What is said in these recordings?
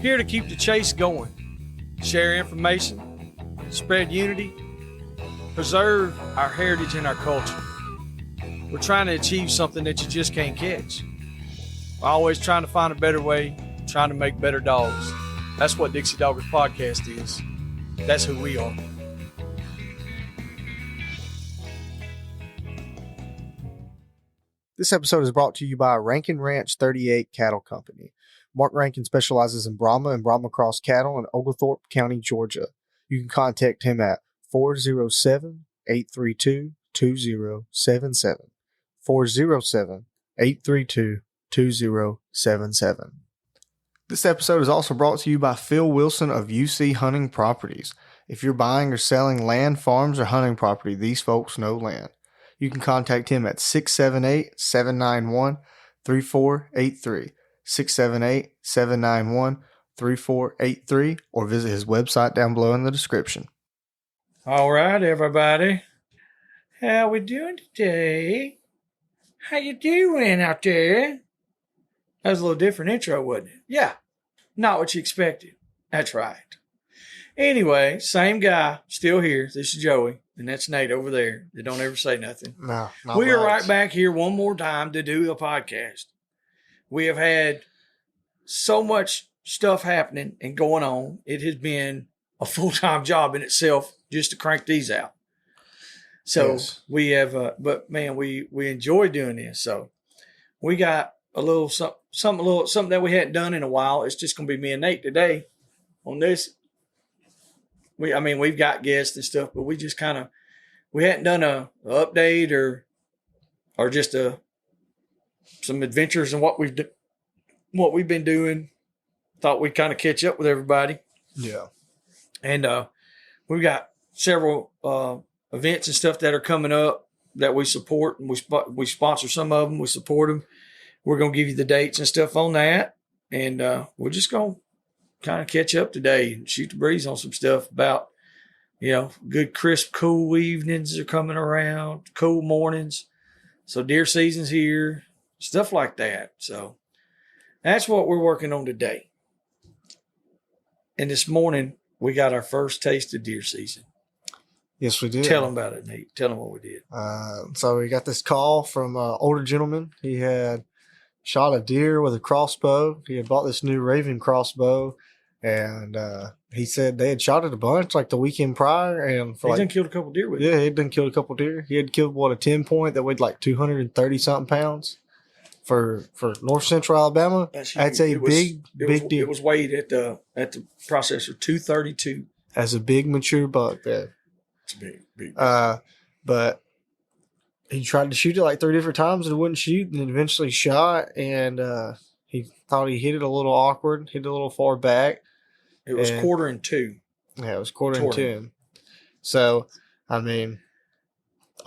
Here to keep the chase going, share information, spread unity, preserve our heritage and our culture. We're trying to achieve something that you just can't catch. We're always trying to find a better way, trying to make better dogs. That's what Dixie Doggers Podcast is. That's who we are. This episode is brought to you by Rankin Ranch 38 Cattle Company. Marc Rankin specializes in Brahma and Brahma Cross cattle in Oglethorpe County, Georgia. You can contact him at 407-832-2077. 407-832-2077. This episode is also brought to you by Phil Wilson of UC Hunting Properties. If you're buying or selling land, farms, or hunting property, these folks know land. You can contact him at 678-791-3483, 678-791-3483, or visit his website down below in the description. All right, everybody. How we doing today? How you doing out there? That was a little different intro, wasn't it? Yeah, not what you expected. That's right. Anyway, same guy, still here. This is Joey, and that's Nate over there. They don't ever say nothing. No, not we are much. right back here one more time to do a podcast. We have had so much stuff happening and going on. It has been a full-time job in itself just to crank these out. So Yes. we have, but man, we enjoy doing this. So we got a little something that we hadn't done in a while. It's just going to be me and Nate today on this. We've got guests and stuff, but we just we hadn't done a update or just some adventures and what we've been doing. Thought we'd kind of catch up with everybody. Yeah. And we've got several events and stuff that are coming up that we support, and we sponsor some of them. We support them. We're going to give you the dates and stuff on that. And we're just going to kind of catch up today and shoot the breeze on some stuff about, good, crisp, cool evenings are coming around, cool mornings. So deer season's here, stuff like that. So that's what we're working on today. And this morning, we got our first taste of deer season. Yes, we did. Tell them about it, Nate. Tell them what we did. So we got this call from an older gentleman. He had shot a deer with a crossbow. He had bought this new Raven crossbow, and he said they had shot it a bunch like the weekend prior. And He done killed a couple deer with it. Yeah, he'd done killed a couple deer. He had killed a 10-point that weighed like 230 something pounds for North Central Alabama. That's a big deer. It was weighed at the processor 232. As a big mature buck there. It's big. But he tried to shoot it like 3 different times and it wouldn't shoot, and then eventually shot, and he thought he hit it a little awkward, hit it a little far back. It was quartering 2. Yeah, it was quartering 2. So,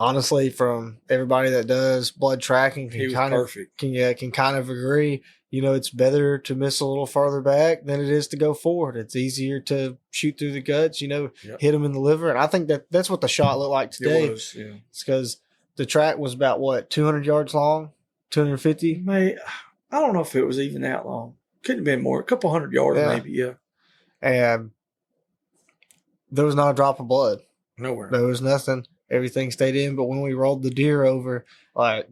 honestly, from everybody that does blood tracking can kind of agree. It's better to miss a little farther back than it is to go forward. It's easier to shoot through the guts, hit them in the liver. And I think that's what the shot looked like today. It was, yeah. It's because the track was about, 200 yards long? 250? I don't know if it was even that long. Couldn't have been more. A couple 100 yards, maybe, yeah. And there was not a drop of blood. Nowhere. There was nothing. Everything stayed in. But when we rolled the deer over, like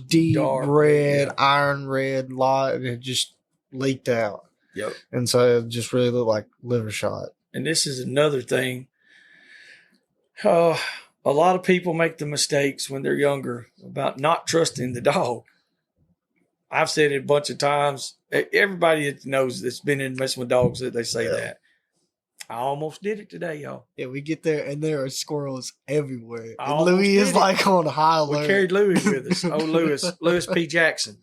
deep Dark red, iron red lot, and it just leaked out. Yep. And so it just really looked like liver shot. And this is another thing. A lot of people make the mistakes when they're younger about not trusting the dog. I've said it a bunch of times. Everybody that knows that's been in messing with dogs, they say that. I almost did it today, y'all. Yeah, we get there and there are squirrels everywhere. And Louis is like on high alert. We carried Louis with us. Oh, Louis P. Jackson.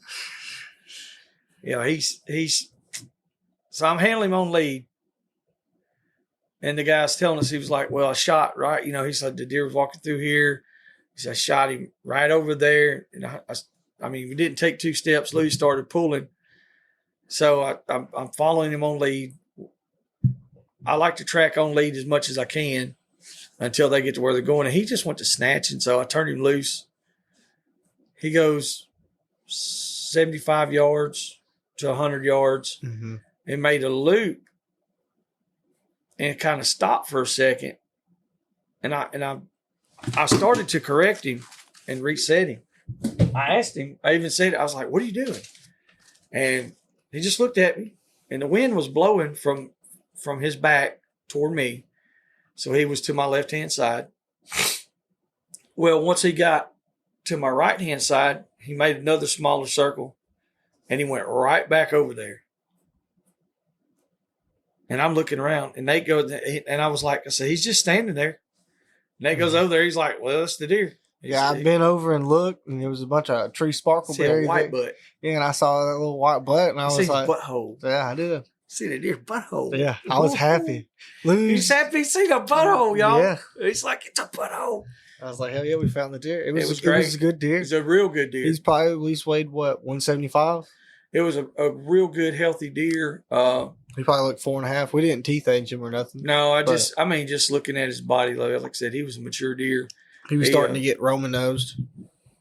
He's. So I'm handling him on lead, and the guy's telling us, he was like, "Well, I shot right." He said the deer was walking through here. He said I shot him right over there, and we didn't take 2 steps. Louis started pulling, so I'm following him on lead. I like to track on lead as much as I can until they get to where they're going. And he just went to snatching, so I turned him loose. He goes 75 yards to 100 yards and made a loop and kind of stopped for a second. And I started to correct him and reset him. I asked him, I even said, I was like, what are you doing? And he just looked at me, and the wind was blowing from his back toward me. So he was to my left-hand side. Well, once he got to my right-hand side, he made another smaller circle, and he went right back over there. And I'm looking around, and Nate goes, and I was like, I said, he's just standing there. Nate goes over there. He's like, well, that's the deer. I've been over and looked, and there was a bunch of tree sparkleberries. White butt. Yeah, and I saw that little white butt, and I was like, butthole. Yeah, I did. See the deer butthole. Yeah, I was happy. He's happy to see the butthole, y'all. Yeah. He's like, it's a butthole. I was like, hell yeah, we found the deer. It was great. It was a good deer. It was a real good deer. He's probably at least weighed, 175? It was a real good, healthy deer. He probably looked 4.5. We didn't teeth age him or nothing. No, just looking at his body, like I said, he was a mature deer. He was starting to get Roman nosed.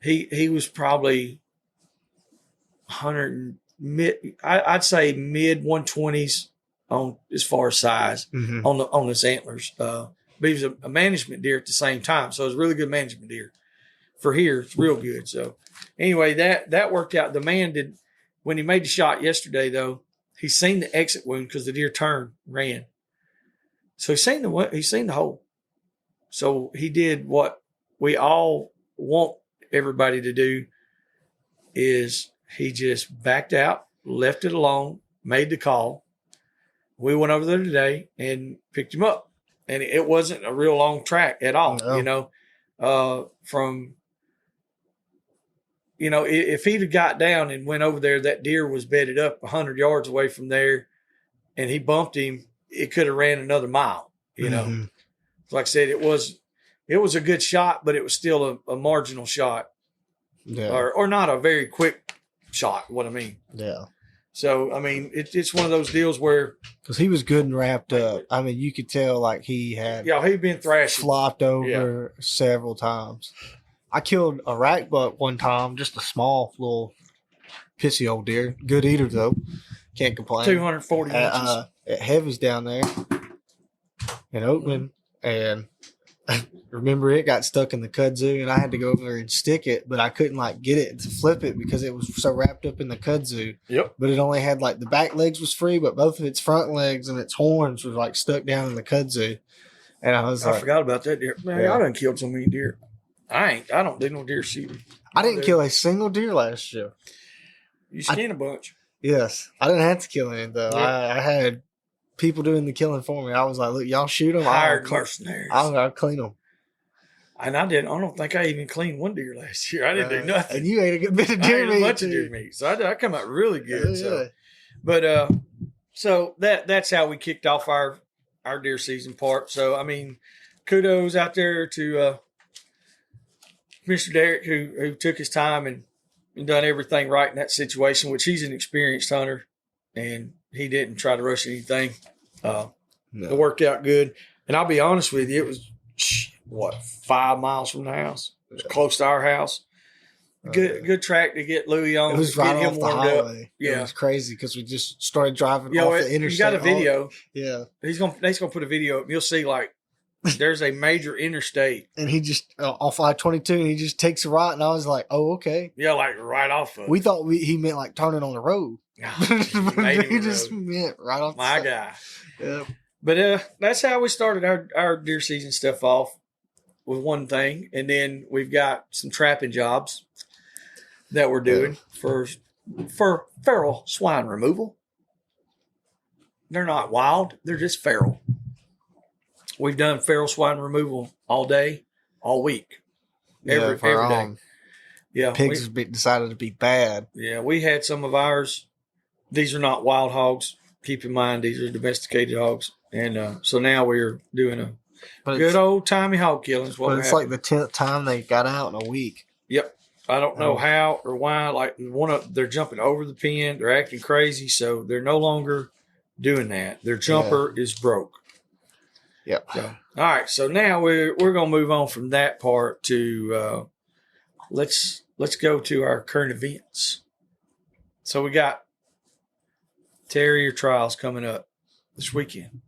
He was probably 100 I'd say mid 120s on as far as size on his antlers. But he was a management deer at the same time, so it was a really good management deer. For here, it's real good. So anyway, that worked out. The man did when he made the shot yesterday though. He seen the exit wound because the deer turned, ran. So he's seen the hole. So he did what we all want everybody to do is he just backed out, left it alone, made the call. We went over there today and picked him up. And it wasn't a real long track at all, if he'd have got down and went over there, that deer was bedded up 100 yards away from there and he bumped him, it could have ran another mile, Like I said, it was a good shot, but it was still a marginal shot or not a very quick shot, what I mean. Yeah. So, I mean, it's one of those deals where. Because he was good and wrapped up. I mean, you could tell like he had. Yeah, he'd been thrashing. Flopped over several times. I killed a rack buck one time, just a small little pissy old deer. Good eater though. Can't complain. 240 inches. At Heavy's down there in Oakland. And I remember it got stuck in the kudzu and I had to go over there and stick it, but I couldn't get it to flip it because it was so wrapped up in the kudzu. Yep. But it only had the back legs was free, but both of its front legs and its horns were stuck down in the kudzu. And I forgot about that deer. Man, I done killed so many deer. I don't do no deer shooting. I didn't kill a single deer last year. You skinned a bunch. Yes. I didn't have to kill any though. Yep. I had people doing the killing for me. I was like, look, y'all shoot them. Hired mercenaries. I'll clean them. And I don't think I even cleaned one deer last year. I didn't do nothing. And you ate a good bit of deer meat. I ate a bunch of deer meat. So I come out really good. Yeah. So that's how we kicked off our deer season part. So, I mean, kudos out there to Mr. Derek who took his time and done everything right in that situation, which he's an experienced hunter and he didn't try to rush anything. It worked out good. And I'll be honest with you, it was 5 miles from the house. It was close to our house. Good track to get Louie on. It was right off the highway. Up. Yeah, it was crazy because we just started driving off the interstate. You got a video. Nate's gonna put a video up. You'll see there's a major interstate, and he just off I-22, and he just takes a right, and I was like, "Oh, okay." Yeah, right off of. We thought he meant turning on the road. He just meant right off. My guy. Yeah. But that's how we started our deer season stuff off with one thing, and then we've got some trapping jobs that we're doing for feral swine removal. They're not wild; they're just feral. We've done feral swine removal all day, all week, every day. Yeah, pigs decided to be bad. Yeah, we had some of ours. These are not wild hogs. Keep in mind, these are domesticated hogs. And so now we're doing a good old-timey hog killing. But it's like the 10th time they got out in a week. Yep. I don't know how or why. They're jumping over the pen. They're acting crazy, so they're no longer doing that. Their jumper is broke. Yep. So, all right. So now we're going to move on from that part to let's go to our current events. So we got terrier trials coming up this weekend.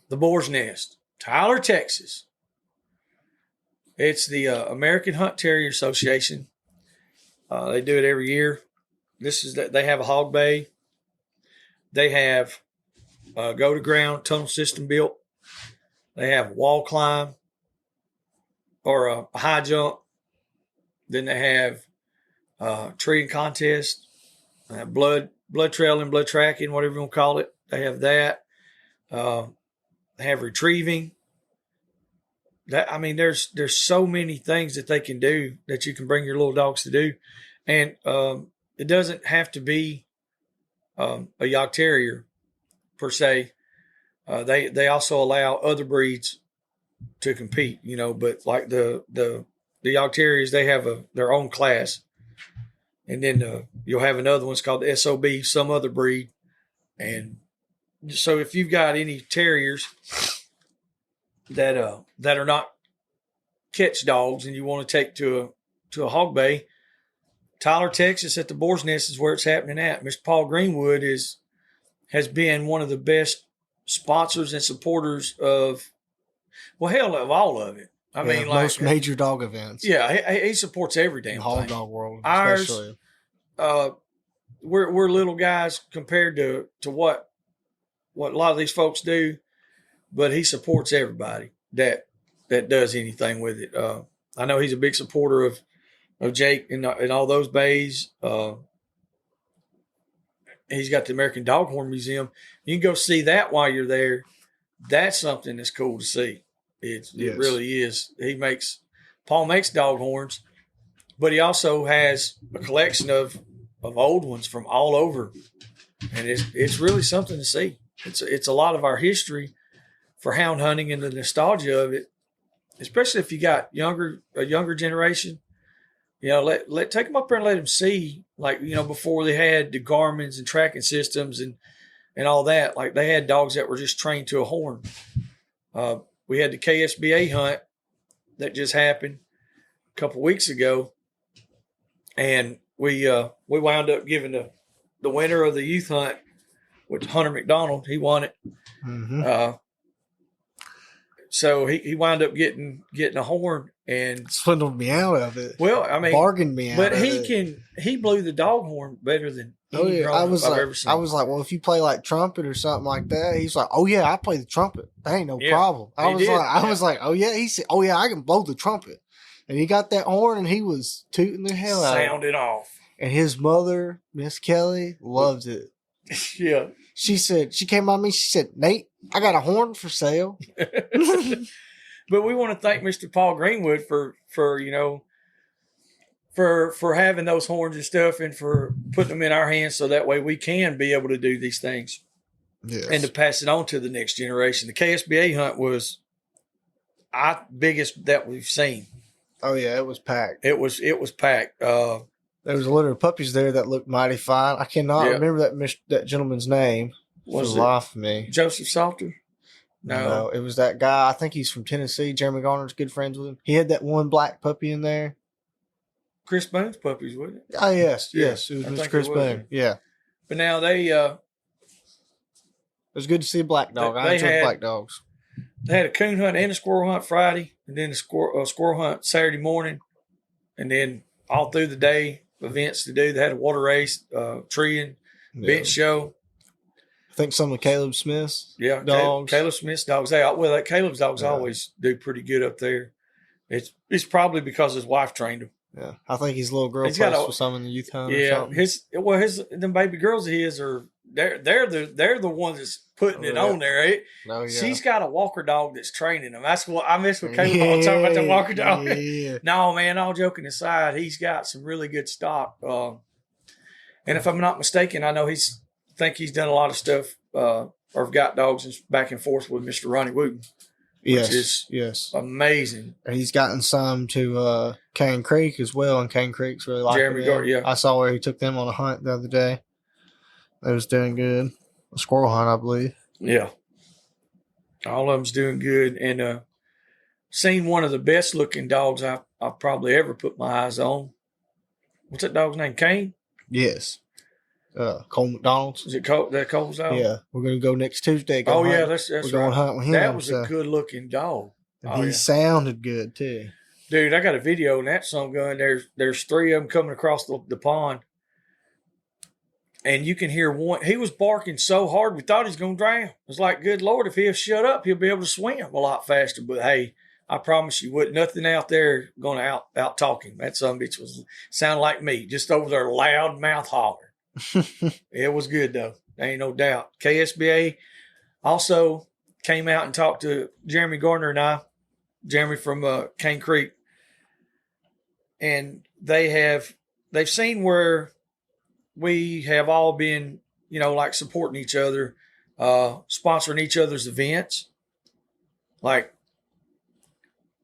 the Boar's Nest, Tyler, Texas. It's the American Hunt Terrier Association. They do it every year. They have a hog bay. They have a go-to-ground tunnel system built. They have wall climb or a high jump. Then they have treeing contest, blood trailing, blood tracking, whatever you want to call it. They have that. They have retrieving. There's so many things that they can do that you can bring your little dogs to do, and it doesn't have to be a York Terrier per se. They also allow other breeds to compete, but like the York Terriers, they have their own class. And then you'll have another one's called the SOB, some other breed. And so if you've got any terriers that are not catch dogs and you want to take to a hog bay, Tyler, Texas at the Boar's Nest is where it's happening at. Mr. Paul Greenwood has been one of the best sponsors and supporters of all of it. Most major dog events. Yeah, he supports every damn whole thing. Dog world, ours, especially. We're little guys compared to what a lot of these folks do, but he supports everybody that does anything with it. I know he's a big supporter of Jake and all those bays. He's got the American Doghorn Museum. You can go see that while you're there. That's something that's cool to see. It really is. Paul makes dog horns, but he also has a collection of old ones from all over, and it's really something to see. It's a lot of our history for hound hunting and the nostalgia of it, especially if you got a younger generation. Take them up there and let them see, before they had the Garmins and tracking systems and all that. Like they had dogs that were just trained to a horn. We had the KSBA hunt that just happened a couple weeks ago, and we wound up giving the winner of the youth hunt, which Hunter McDonald, he won it. Mm-hmm. So he wound up getting a horn and swindled me out of it. Well, bargained me out. But he blew the dog horn better than any I've ever seen. I was like, well, if you play like trumpet or something like that, he's like, oh yeah, I play the trumpet. That ain't no problem. I was like, oh yeah, he said, oh yeah, I can blow the trumpet. And he got that horn and he was tooting the hell out of it. Sounded off. And his mother, Miss Kelly, loves it. Yeah. She came on me, she said, Nate, I got a horn for sale. But we want to thank Mr. Paul Greenwood for having those horns and stuff and for putting them in our hands so that way we can be able to do these things. Yes. And to pass it on to the next generation. The KSBA hunt was our biggest that we've seen. Oh yeah, it was packed. It was packed. There was a litter of puppies there that looked mighty fine. I cannot remember that gentleman's name. Was the life of me. Joseph Salter? No, it was that guy. I think he's from Tennessee. Jeremy Garner's good friends with him. He had that one black puppy in there. Chris Boone's puppies, wasn't it? Oh, yes. It was Mr. Chris Boone. Yeah. But now it was good to see a black dog. I enjoy black dogs. They had a coon hunt and a squirrel hunt Friday, and then a squirrel hunt Saturday morning, and then all through the day, events to do. They had a water race, treeing, bench show. I think some of Caleb Smith's dogs. Caleb Smith's dogs. Caleb's dogs always do pretty good up there. It's probably because his wife trained him. Yeah, I think his little girl plays with some in the youth hunt. Yeah, them baby girls of his are they're the ones that's putting it on there. She's got a walker dog that's training them. That's what I miss with Caleb. I'm talking about the walker dog. Yeah. No, man, all joking aside, he's got some really good stock. And if I'm not mistaken, I know he's done a lot of stuff or got dogs back and forth with Mr. Ronnie Wooten. Which is amazing. And he's gotten some to Cane Creek as well, and Cane Creek's really like Jeremy Gardner, I saw where he took them on a hunt the other day. They was doing good. A squirrel hunt, I believe. Yeah. All of them's doing good. And seen one of the best looking dogs I've probably ever put my eyes on. What's that dog's name? Kane? Yes. Cole McDonald's. Is it Cole? That Cole's out? Yeah, we're gonna go next Tuesday. Yeah, that's we're going hunt with him. That was a good looking dog. And he sounded good too. Dude, I got a video on that son gun. There's 3 of them coming across the pond. And you can hear one. He was barking so hard, we thought he was going to drown. It was like, good Lord, if he'll shut up, he'll be able to swim a lot faster. But hey, I promise you, nothing out there going to out talk him. That son bitch was sound like me, just over there, loud mouth holler. It was good though, there ain't no doubt. KSBA also came out and talked to Jeremy Gardner and I, Jeremy from Cane Creek, and they've seen where we have all been, like supporting each other, sponsoring each other's events. Like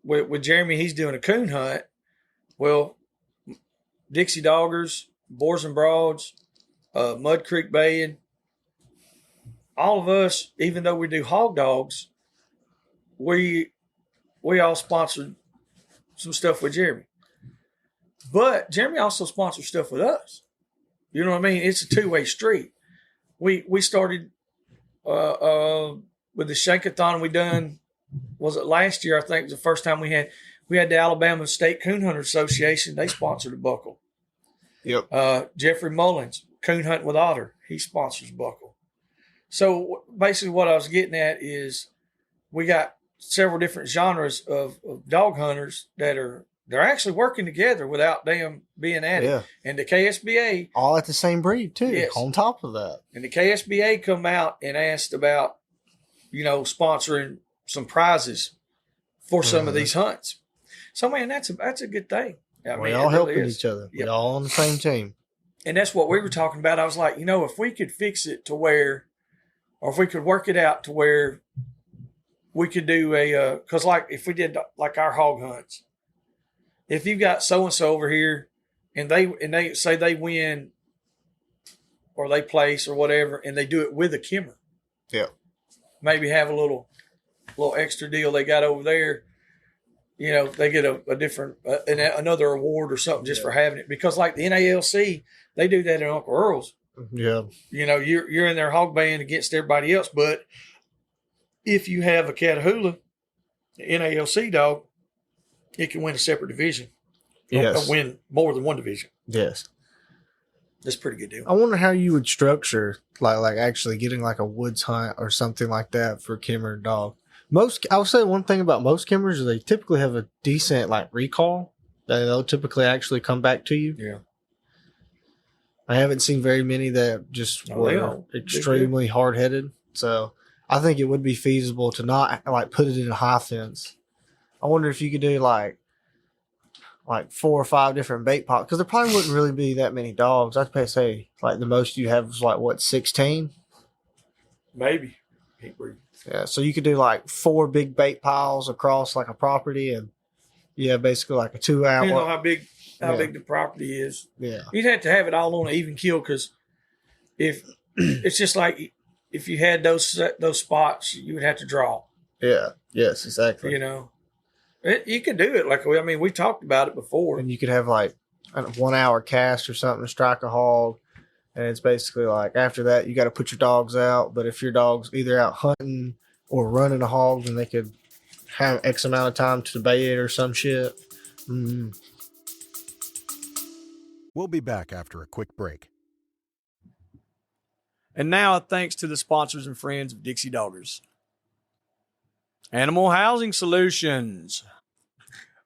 with Jeremy, he's doing a coon hunt. Well, Dixie Doggers, Boars N Broads, Mud Creek Baying, all of us, even though we do hog dogs, we all sponsored some stuff with Jeremy. But Jeremy also sponsors stuff with us. You know what I mean? It's a two-way street. We started with the Shankathon we done, was it last year? I think it was the first time we had the Alabama State Coon Hunter Association. They sponsored a buckle. Yep. Jeffrey Mullins, Coon Hunt with Otter, he sponsors buckle. So basically what I was getting at is we got several different genres of dog hunters they're actually working together without them being at it. And the KSBA. All at the same breed, too, yes. On top of that. And the KSBA come out and asked about, sponsoring some prizes for some of these hunts. So, man, that's a good thing. We all helping each other. Yep. We all on the same team. And that's what we were talking about. I was like, if we could fix it to where, or if we could work it out to where we could do because like if we did like our hog hunts, if you've got so-and-so over here and they say they win or they place or whatever, and they do it with a kimmer. Yeah. Maybe have a little extra deal they got over there. They get a different, another award or something just for having it. Because like the NALC, they do that in Uncle Earl's. Yeah. You're in their hog band against everybody else. But if you have a Catahoula, NALC dog, it can win a separate division. Yes. Win more than one division. Yes. That's a pretty good deal. I wonder how you would structure like actually getting like a woods hunt or something like that for kimmer dog. I would say one thing about most kimmers is they typically have a decent like recall that they'll typically actually come back to you. Yeah. I haven't seen very many that just were extremely hard headed. So I think it would be feasible to not like put it in a high fence. I wonder if you could do like 4 or 5 different bait pots, because there probably wouldn't really be that many dogs. I'd say like the most you have is like 16? Maybe. Yeah, so you could do like 4 big bait piles across like a property, and basically like a 2-hour. You know how big the property is. Yeah, you'd have to have it all on an even kill, because if it's just like if you had those spots, you would have to draw. Yeah. Yes. Exactly. You could do it. We talked about it before. And you could have like a 1-hour cast or something to strike a hog. And it's basically like after that, you got to put your dogs out. But if your dog's either out hunting or running a hog, then they could have X amount of time to bait it or some shit. Mm-hmm. We'll be back after a quick break. And now, thanks to the sponsors and friends of Dixie Doggers. Animal Housing Solutions.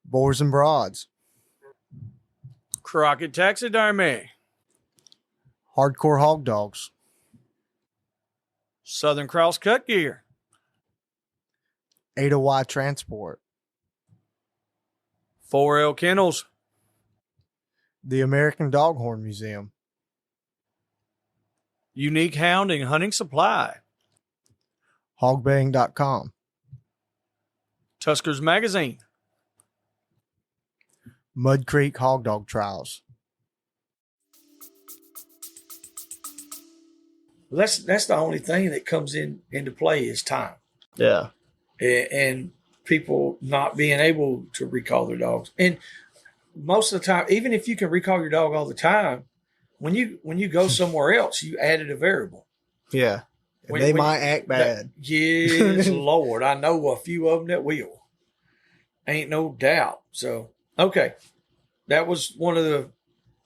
Boars N Broads. Crockett Taxidermy. Hardcore Hog Dogs. Southern Cross Cut Gear. Ada Y Transport. 4L Kennels. The American Doghorn Museum. Unique Hounding Hunting Supply. Hogbaying.com. Tuskers Magazine. Mud Creek Hog Dog Trials. That's the only thing that comes into play is time. Yeah. And people not being able to recall their dogs. And most of the time, even if you can recall your dog all the time, when you go somewhere else, you added a variable. Yeah. And they might act bad. Yes, Lord. I know a few of them that will. Ain't no doubt. So, okay. That was one of the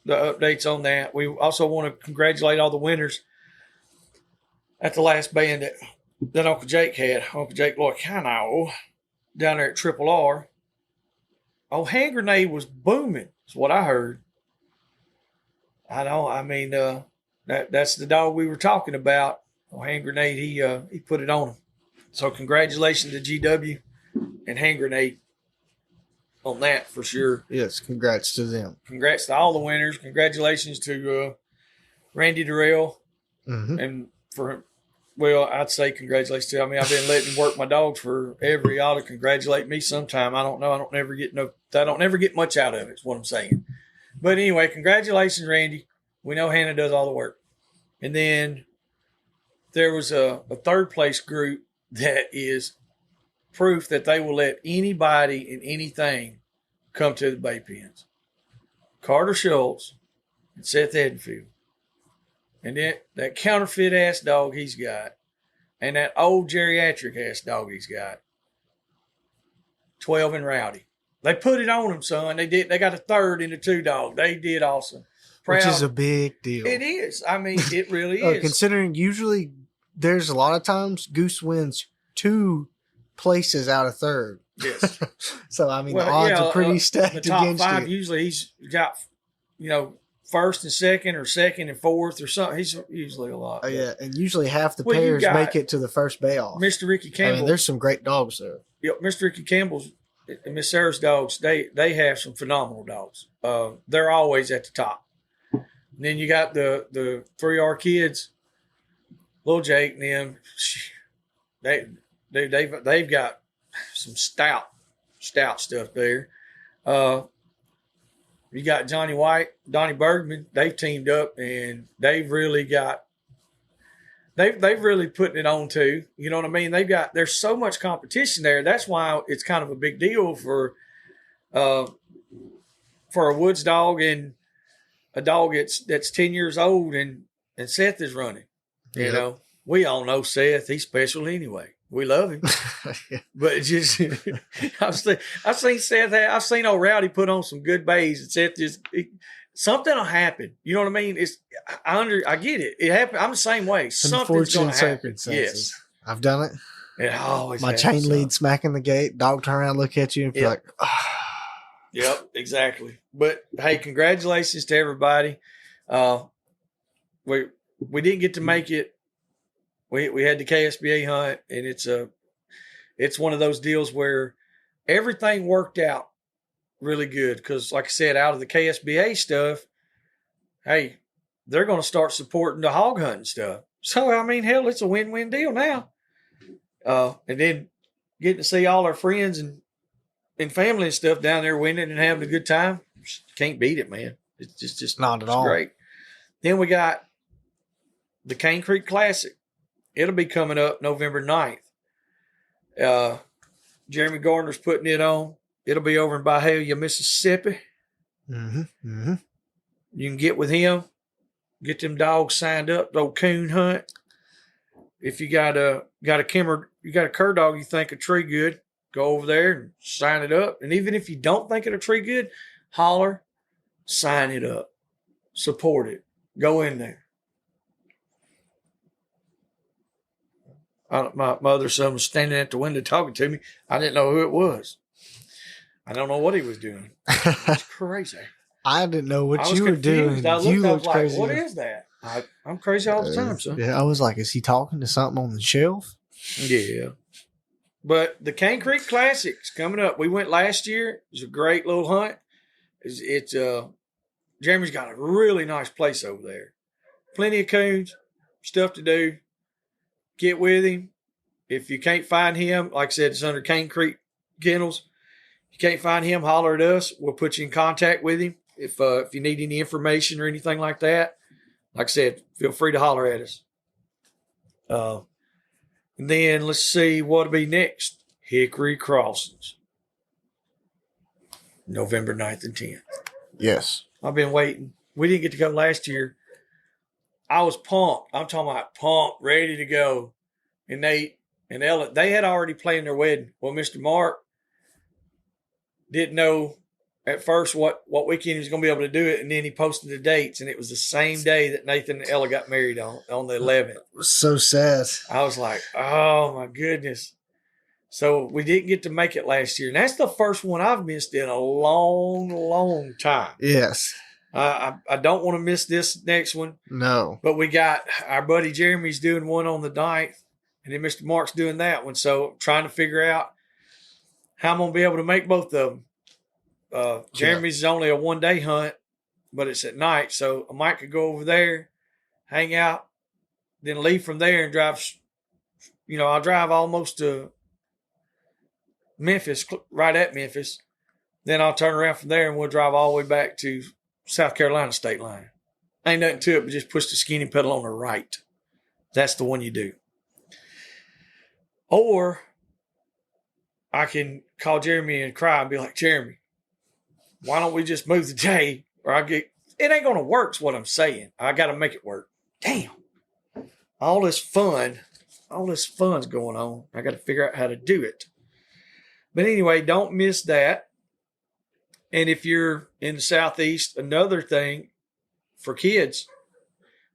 updates on that. We also want to congratulate all the winners at the last band that Uncle Jake had. Uncle Jake Loicano down there at Triple R. Oh, hand grenade was booming. Is what I heard. I know. I mean, that's the dog we were talking about. Oh, hand grenade. He put it on him. So congratulations to GW and hand grenade on that for sure. Yes, congrats to them. Congrats to all the winners. Congratulations to Randy Durrell and for. Well, I'd say congratulations to. I mean, I've been letting him work my dogs forever. He ought to congratulate me sometime. I don't know. I don't never get much out of it. Is what I'm saying. But anyway, congratulations, Randy. We know Hannah does all the work. And then there was a third place group that is proof that they will let anybody and anything come to the Bay Pens. Carter Schultz and Seth Edenfield. And then that counterfeit ass dog he's got. And that old geriatric ass dog he's got. 12 and Rowdy. They put it on him, son. They did. They got a third in the 2 dog. They did awesome. Proud. Which is a big deal. It is. I mean, it really is. Considering usually there's a lot of times Goose wins 2 places out of third. Yes. So, I mean, the odds are pretty stacked the top against 5, it. usually he's got, first and second or second and fourth or something. He's usually a lot. Oh, yeah. And usually half the pairs make it to the first bay off. Mr. Ricky Campbell. I mean, there's some great dogs there. Yep. Mr. Ricky Campbell's and Miss Sarah's dogs, they have some phenomenal dogs. They're always at the top. And then you got the 3R kids, Little Jake and them. They've got some stout stuff there. You got Johnny White, Donnie Bergman. They've teamed up and they've really putting it on too. You know what I mean? There's so much competition there. That's why it's kind of a big deal for a Woods dog and a dog that's 10 years old and Seth is running. You know, we all know Seth. He's special anyway. We love him. But it's just, I've seen Seth, I've seen old Rowdy put on some good bays and Seth something will happen. You know what I mean? I get it. It happened. I'm the same way. Something's going to happen. Yes. I've done it. It always My chain lead smacking the gate, dog turn around, look at you and be like, Yep, exactly. But hey, congratulations to everybody. We didn't get to make it. We had the KSBA hunt, and it's one of those deals where everything worked out really good because, like I said, out of the KSBA stuff, hey, they're going to start supporting the hog hunting stuff. So, I mean, hell, it's a win-win deal now. And then getting to see all our friends and family and stuff down there winning and having a good time, can't beat it, man. It's just not at all great. Then we got the Cane Creek Classic. It'll be coming up November 9th. Jeremy Gardner's putting it on. It'll be over in Byhalia, Mississippi. Mm-hmm. You can get with him, get them dogs signed up, the old coon hunt. If you got a cur dog you think a tree good, go over there and sign it up. And even if you don't think it a tree good, holler, sign it up, support it, go in there. My other son was standing at the window talking to me. I didn't know who it was. I don't know what he was doing. It's crazy. I didn't know what you were doing. I was like, crazy. What is that? I'm crazy all the time, son. Yeah, I was like, is he talking to something on the shelf? Yeah. But the Cane Creek Classic's coming up. We went last year. It was a great little hunt. Jeremy's got a really nice place over there. Plenty of coons, stuff to do. Get with him. If you can't find him, like I said, it's under Cane Creek Kennels. If you can't find him, holler at us. We'll put you in contact with him. If you need any information or anything like that, like I said, feel free to holler at us. And then let's see what'll be next. Hickory Crossings. November 9th and 10th. Yes. I've been waiting. We didn't get to go last year. I was pumped. I'm talking about pumped, ready to go. And Nate and Ella, they had already planned their wedding. Well, Mr. Marc didn't know at first what weekend he was going to be able to do it, and then he posted the dates, and it was the same day that Nathan and Ella got married on the 11th. It was so sad. I was like, oh my goodness. So we didn't get to make it last year, and that's the first one I've missed in a long, long time. Yes. I don't want to miss this next one. No. But we got our buddy Jeremy's doing one on the 9th, and then Mr. Marc's doing that one. So trying to figure out how I'm going to be able to make both of them. Jeremy's is only a 1-day hunt, but it's at night. So I might could go over there, hang out, then leave from there and drive. I'll drive almost to Memphis, right at Memphis. Then I'll turn around from there and we'll drive all the way back to South Carolina state line. Ain't nothing to it, but just push the skinny pedal on the right. That's the one you do. Or I can call Jeremy and cry and be like, Jeremy, why don't we just move the day? Or it ain't going to work is what I'm saying. I got to make it work. Damn. All this fun's going on. I got to figure out how to do it. But anyway, don't miss that. And if you're in the Southeast, another thing for kids,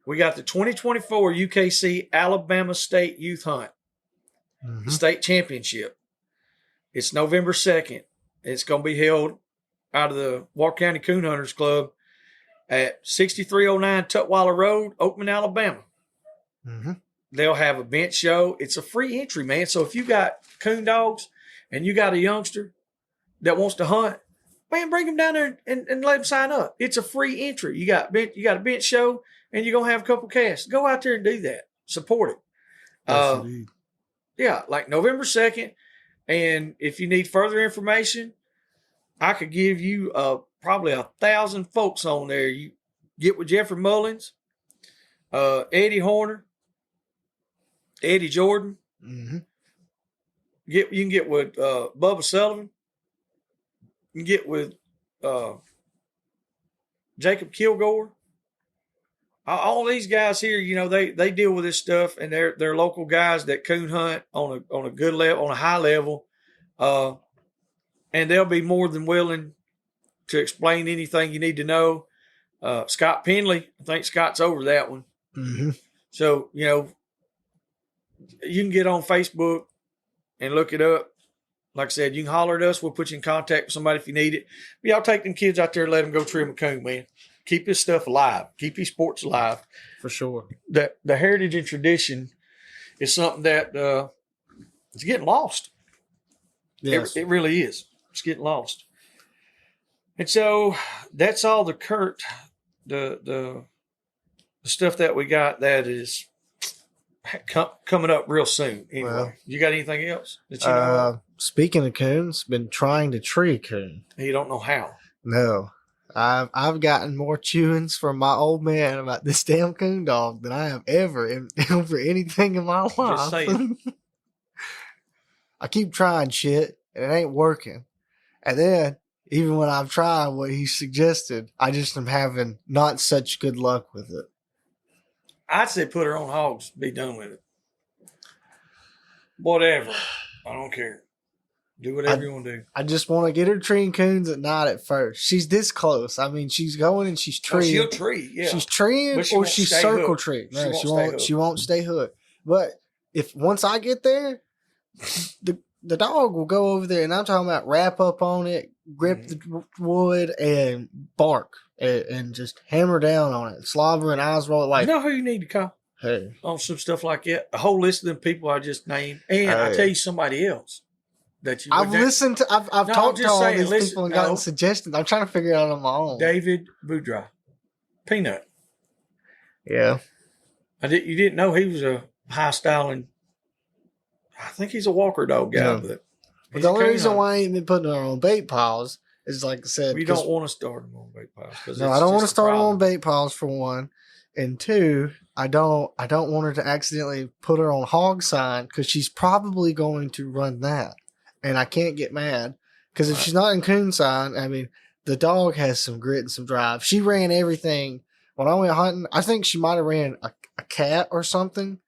we got the 2024 UKC Alabama State Youth Hunt, the state championship. It's November 2nd. It's going to be held out of the Walker County Coon Hunters Club at 6309 Tutwiler Road, Oakman, Alabama. Mm-hmm. They'll have a bench show. It's a free entry, man. So if you got coon dogs and you got a youngster that wants to hunt, man, bring them down there and let them sign up. It's a free entry. You got a bench show, and you're going to have a couple casts. Go out there and do that. Support it. Yes, indeed. Yeah, like November 2nd. And if you need further information, I could give you probably 1,000 folks on there. You get with Jeffrey Mullins, Eddie Horner, Eddie Jordan. Mm-hmm. You can get with Bubba Sullivan. You can get with Jacob Kilgore. All these guys here, they deal with this stuff, and they're local guys that coon hunt on a good level, on a high level, and they'll be more than willing to explain anything you need to know. Scott Penley, I think Scott's over that one. Mm-hmm. So you can get on Facebook and look it up. Like I said, you can holler at us. We'll put you in contact with somebody if you need it. But y'all take them kids out there and let them go trim a coon, man. Keep this stuff alive. Keep these sports alive. For sure. The heritage and tradition is something that it's getting lost. Yes. It really is. It's getting lost. And so that's all the the stuff that we got that is coming up real soon. Anyway, Well, you got anything else that you know? Speaking of coons, been trying to tree a coon. You don't know how. No. I've gotten more chewings from my old man about this damn coon dog than I have ever over anything in my life. Just saying. I keep trying shit and it ain't working. And then even when I've tried what he suggested, I just am having not such good luck with it. I'd say put her on hogs. Be done with it. Whatever. I don't care. Do whatever you want to do. I just want to get her treeing coons at night at first. She's this close. I mean, she's going and she's treeing. She'll tree, yeah. She's treeing She or won't she's stay circle hooked. treeing. She No, won't stay hooked. she won't stay hooked. But if once I get there, the dog will go over there, and I'm talking about wrap up on it, grip the wood, and bark, and just hammer down on it, slobber and eyes roll like. You know who you need to call Hey, on some stuff like that? A whole list of them people I just named, and I tell you somebody else that you. I've listened to. I've No, talked I'm to all just saying, these people and gotten suggestions. I'm trying to figure it out on my own. David Boudreaux, Peanut. Yeah, You didn't know he was a high styling. I think he's a walker dog guy, No. but but the only reason why I ain't been putting her on bait piles is like I said. we don't want to start them on bait piles. No, I don't want to start them on bait piles for one, and two, I don't want her to accidentally put her on hog sign because she's probably going to run that, and I can't get mad because if she's not in coon sign, I mean the dog has some grit and some drive. She ran everything when I went hunting, I think she might have ran a cat or something,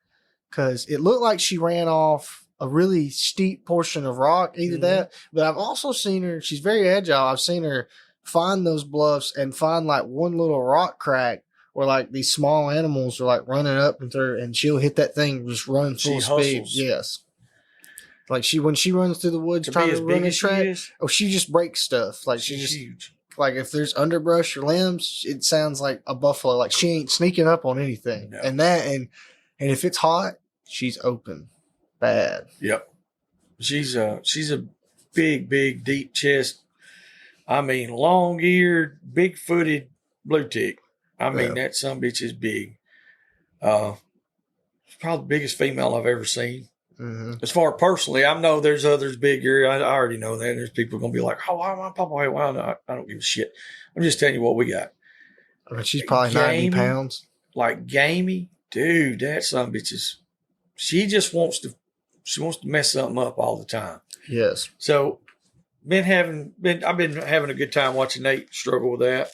because it looked like she ran off a really steep portion of rock, either that. But I've also seen her, she's very agile. I've seen her find those bluffs and find like one little rock crack where like these small animals are like running up and through, and she'll hit that thing, just run full speed. Yes. Like when she runs through the woods trying to run a track, she just breaks stuff. Like she's just huge. Like if there's underbrush or limbs, it sounds like a buffalo. Like she ain't sneaking up on anything. No. And if it's hot, she's open. Bad. Yep. She's a big, deep chest. I mean, long-eared, big-footed blue tick. I mean, that sumbitch is big. It's probably the biggest female I've ever seen. Mm-hmm. As far personally, I know there's others bigger. I already know that. There's people going to be like, oh, why am I Papa? Why not? I don't give a shit. I'm just telling you what we got. I mean, she's probably 90 pounds. Like gamey. Dude, that sumbitch is, she wants to mess something up all the time. Yes. So I've been having a good time watching Nate struggle with that.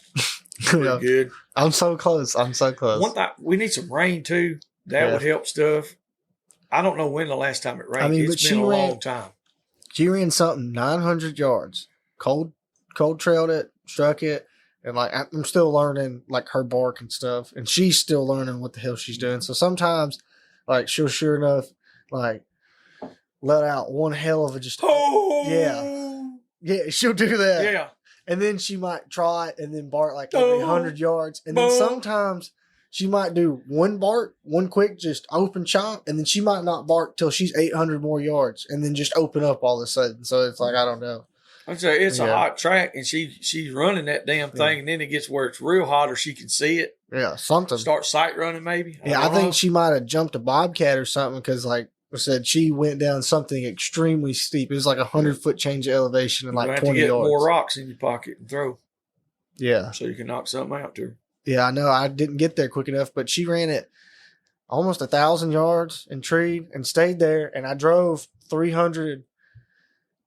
Pretty good. I'm so close. One thing, we need some rain too. That would help stuff. I don't know when the last time it rained. I mean, it's been a long time. She ran something 900 yards. Cold trailed it, struck it, and like I'm still learning like her bark and stuff, and she's still learning what the hell she's doing. So sometimes, like she'll sure enough, like let out one hell of a just yeah, she'll do that. Yeah. And then she might try it and then bark like every 100 yards. And then sometimes she might do one bark, one quick, just open chomp. And then she might not bark till she's 800 more yards and then just open up all of a sudden. So it's like, I don't know. I'd say it's a hot track and she's running that damn thing. And then it gets where it's real hot or she can see it. Yeah, something. Start sight running maybe. I think she might have jumped a bobcat or something because like I said, she went down something extremely steep. It was like 100-foot change of elevation and like 20 yards. More rocks in your pocket and throw. Yeah. So you can knock something out to her. Yeah, I know. I didn't get there quick enough, but she ran it almost 1,000 yards and treed and stayed there. And I drove 300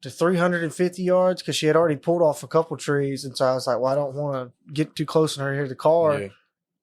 to 350 yards because she had already pulled off a couple trees. And so I was like, well, I don't want to get too close in her hear the car. Yeah.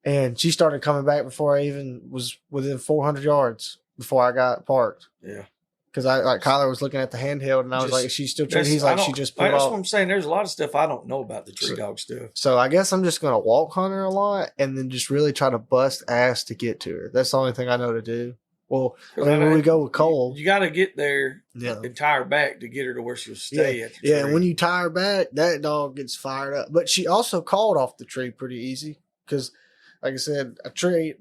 And she started coming back before I even was within 400 yards. Before I got parked. Yeah. Because Kyler was looking at the handheld and I was like, she's still treating. He's like, she just pulled off. That's what I'm saying. There's a lot of stuff I don't know about the tree dog stuff. So I guess I'm just going to walk hunt her a lot and then just really try to bust ass to get to her. That's the only thing I know to do. Well, I mean, when we go with Cole. You got to get there and tie her back to get her to where she'll stay at the tree. Yeah, and when you tie her back, that dog gets fired up. But she also called off the tree pretty easy because, like I said,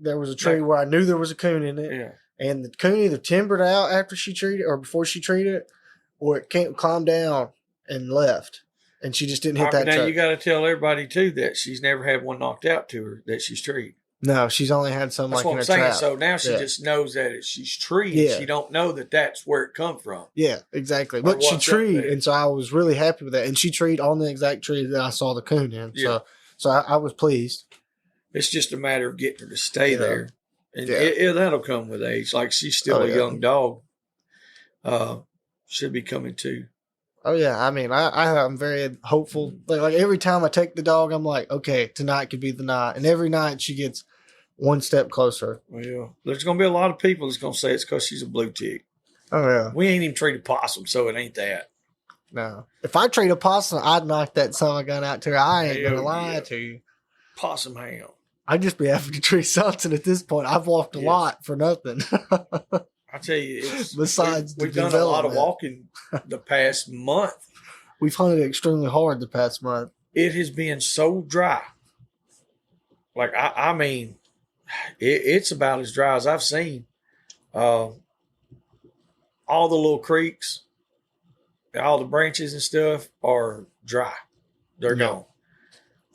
there was a tree where I knew there was a coon in it. Yeah. And the coon either timbered out after she treated or before she treated, or it can't climb down and left. And she just didn't hit that. Now you got to tell everybody too that she's never had one knocked out to her that she's treed. No, she's only had some like in her trap. So now she just knows that she's treed. Yeah. She don't know that that's where it come from. Yeah, exactly. But she treed, and so I was really happy with that. And she treed on the exact tree that I saw the coon in. Yeah. So I was pleased. It's just a matter of getting her to stay there. And that'll come with age. Like she's still a young dog. Should be coming too. Oh yeah, I mean, I'm very hopeful. Like every time I take the dog, I'm like, okay, tonight could be the night. And every night she gets one step closer. Well, there's gonna be a lot of people that's gonna say it's because she's a blue tick. Oh yeah, we ain't even treated possum, so it ain't that. No, if I treat a possum, I'd knock that son of a gun out to her. I ain't gonna lie to you. Possum hound. I'd just be having to treat something at this point. I've walked a lot for nothing. I tell you, besides we've done a lot of walking the past month. We've hunted extremely hard the past month. It has been so dry. Like I mean, it's about as dry as I've seen. All the little creeks, all the branches and stuff are dry. They're gone.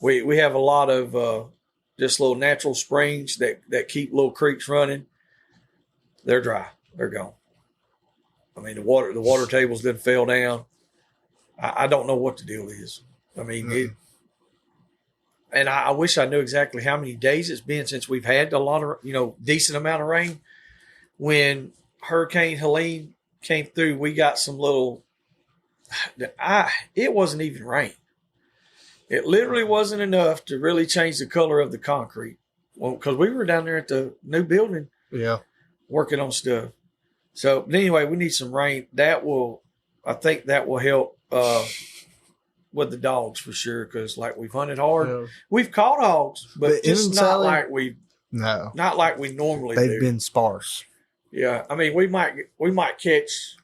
We have a lot of just little natural springs that keep little creeks running. They're dry. They're gone. I mean, the water tables didn't fell down. I don't know what the deal is. I mean, and I wish I knew exactly how many days it's been since we've had a lot of, decent amount of rain. When Hurricane Helene came through, we got some little, it wasn't even rain. It literally wasn't enough to really change the color of the concrete. Well, because we were down there at the new building. Yeah. Working on stuff. So anyway, we need some rain. I think that will help with the dogs for sure. Because like we've hunted hard, we've caught hogs, but just not like we normally do. They've been sparse. Yeah, I mean we might catch.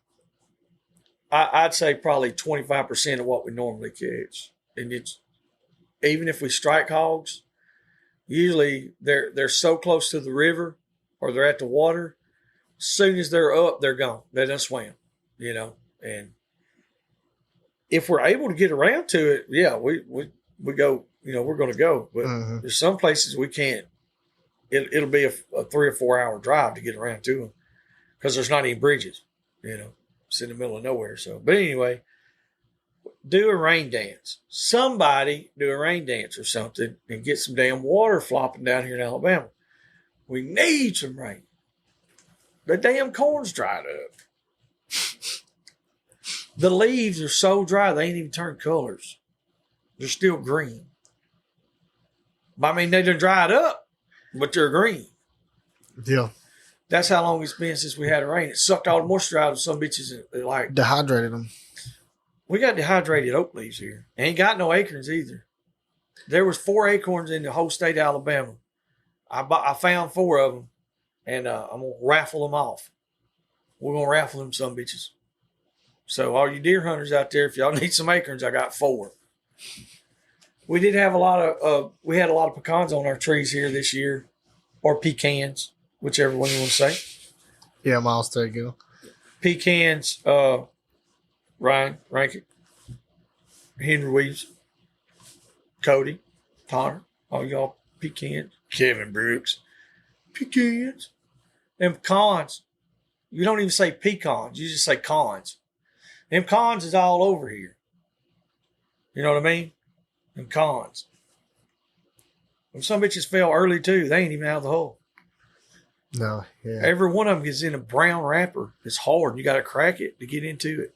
I'd say probably 25% of what we normally catch, and it's even if we strike hogs, usually they're so close to the river or they're at the water. As soon as they're up, they're gone. They done swam, and if we're able to get around to it, yeah, we go, we're going to go. But there's some places we can't. It'll be a 3 or 4 hour drive to get around to them because there's not any bridges, it's in the middle of nowhere. So, but anyway, do a rain dance. Somebody do a rain dance or something and get some damn water flopping down here in Alabama. We need some rain. The damn corn's dried up. The leaves are so dry, they ain't even turned colors. They're still green. I mean, they done dried up, but they're green. Yeah. That's how long it's been since we had a rain. It sucked all the moisture out of some bitches. Like dehydrated them. We got dehydrated oak leaves here. Ain't got no acorns either. There was 4 acorns in the whole state of Alabama. I found 4 of them, and I'm going to raffle them off. We're going to raffle them some bitches. So all you deer hunters out there, if y'all need some acorns, I got 4. We did have a lot of pecans on our trees here this year, or pecans, whichever one you want to say. Yeah, Miles, there you go. Pecans, Ryan, Rankin, Henry Weaves, Cody, Connor, all y'all pecans, Kevin Brooks, pecans, and pecans. You don't even say pecans, you just say cons. Them cons is all over here. You know what I mean? Them cons. When some bitches fell early too, they ain't even out of the hole. No, yeah. Every one of them is in a brown wrapper. It's hard. You got to crack it to get into it.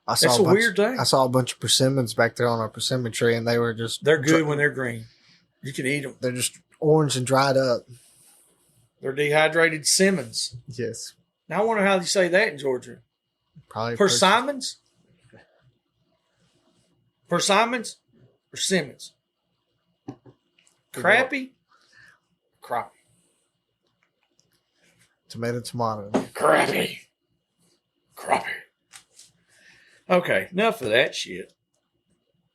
That's a weird thing. I saw a bunch of persimmons back there on our persimmon tree, and they were just... They're good when they're green. You can eat them. They're just orange and dried up. They're dehydrated Simmons. Yes. Now I wonder how you say that in Georgia. Probably Persimmons? Persimmons or Simmons? Crappy? Crappy. Tomato. Crappy. Okay, enough of that shit.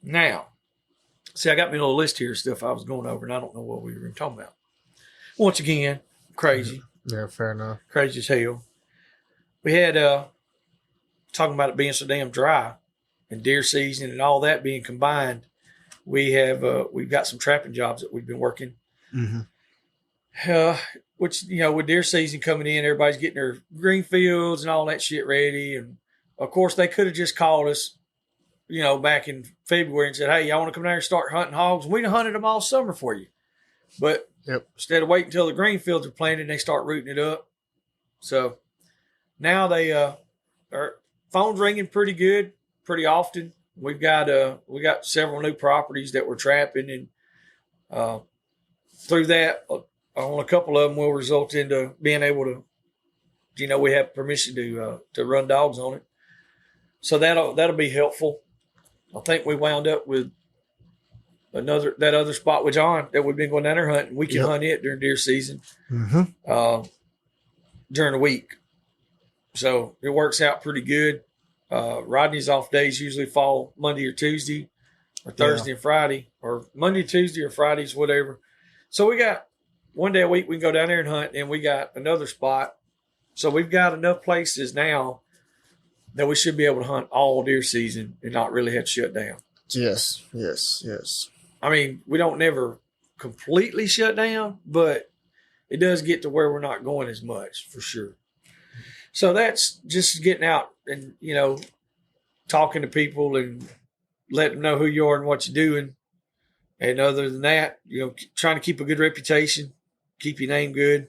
Now, see, I got me a little list here of stuff I was going over, and I don't know what we were talking about. Once again, crazy. Yeah, fair enough. Crazy as hell. We had, talking about it being so damn dry and deer season and all that being combined, we've got some trapping jobs that we've been working. Which, with deer season coming in, everybody's getting their green fields and all that shit ready. And of course, they could have just called us, back in February and said, hey, y'all want to come down here and start hunting hogs? We'd have hunted them all summer for you. But instead of waiting until the green fields are planted, they start rooting it up. So now they our phone's ringing pretty good, pretty often. We got several new properties that we're trapping, and through that, on a couple of them will result into being able to, we have permission to run dogs on it. So that'll be helpful. I think we wound up with that other spot with John that we've been going down there hunting. We can hunt it during deer season, during the week. So it works out pretty good. Rodney's off days usually fall Monday or Tuesday or Thursday and Friday, or Monday, Tuesday, or Fridays, whatever. So we got one day a week we can go down there and hunt, and we got another spot. So we've got enough places now that we should be able to hunt all deer season and not really have to shut down. Yes. I mean, we don't never completely shut down, but it does get to where we're not going as much, for sure. So that's just getting out and, talking to people and letting them know who you are and what you're doing. And other than that, trying to keep a good reputation, keep your name good.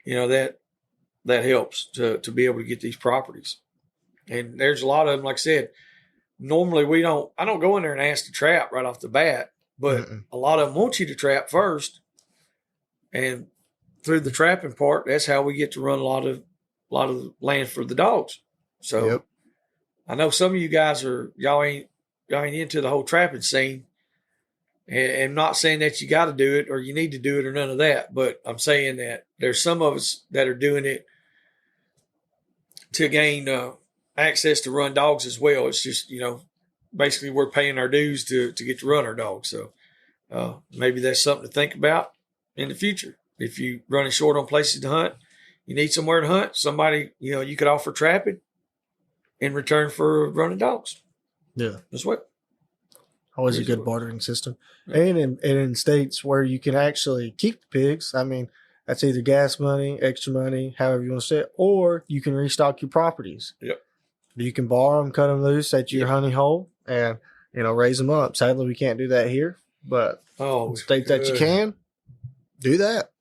That helps to be able to get these properties. And there's a lot of them, like I said, normally I don't go in there and ask to trap right off the bat, but a lot of them want you to trap first. And through the trapping part, that's how we get to run a lot of land for the dogs. So Yep. I know some of you guys y'all ain't into the whole trapping scene. And I'm not saying that you got to do it or you need to do it or none of that, but I'm saying that there's some of us that are doing it to gain access to run dogs as well. It's just, basically we're paying our dues to get to run our dogs. So maybe that's something to think about in the future. If you're running short on places to hunt, you need somewhere to hunt, somebody, you could offer trapping in return for running dogs. Yeah. That's what. Always a good bartering system. Yeah. And in states where you can actually keep the pigs, I mean, that's either gas money, extra money, however you want to say it, or you can restock your properties. Yep. You can bar them, cut them loose at your honey hole, and, raise them up. Sadly, we can't do that here, but in states that you can, do that.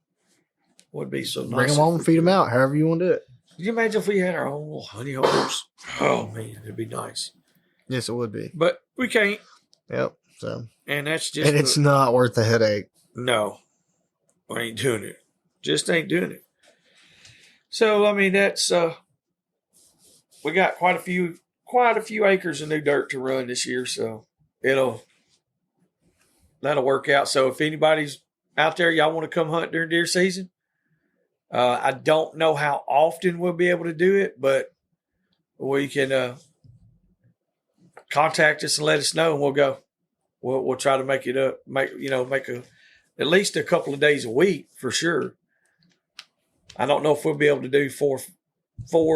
Would be so nice. Bring them home, feed them out, however you want to do it. Can you imagine if we had our own little honey holes? Oh, man, it'd be nice. Yes, it would be. But we can't. Yep. So, and that's just, and it's not worth the headache. No, I ain't doing it. Just ain't doing it. So, I mean, that's we got quite a few acres of new dirt to run this year. So that'll work out. So if anybody's out there, y'all want to come hunt during deer season, I don't know how often we'll be able to do it, but we can contact us and let us know, and we'll go. We'll try to make it up, make at least a couple of days a week for sure. I don't know if we'll be able to do 4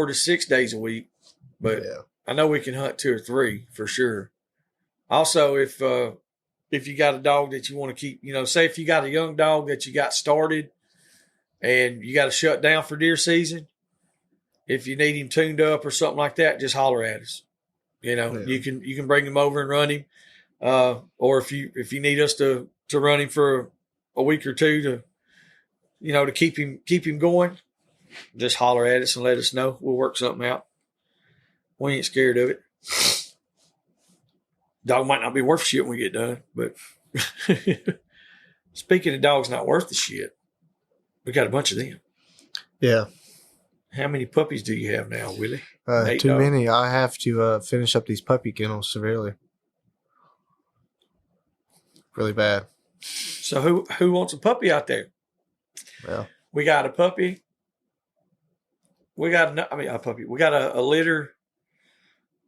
to 6 days a week, but yeah. I know we can hunt 2 or 3 for sure. Also, if you got a dog that you want to keep, say if you got a young dog that you got started and you got to shut down for deer season, if you need him tuned up or something like that, just holler at us. Yeah. You can bring him over and run him. Or if you need us to run him for a week or 2 to keep him going, just holler at us and let us know. We'll work something out. We ain't scared of it. Dog might not be worth shit when we get done, but speaking of dogs not worth the shit, we got a bunch of them. Yeah. How many puppies do you have now, Willie? Too many. I have to finish up these puppy kennels severely. Really bad. So who wants a puppy out there? Well, we got a puppy. We got a puppy. We got a litter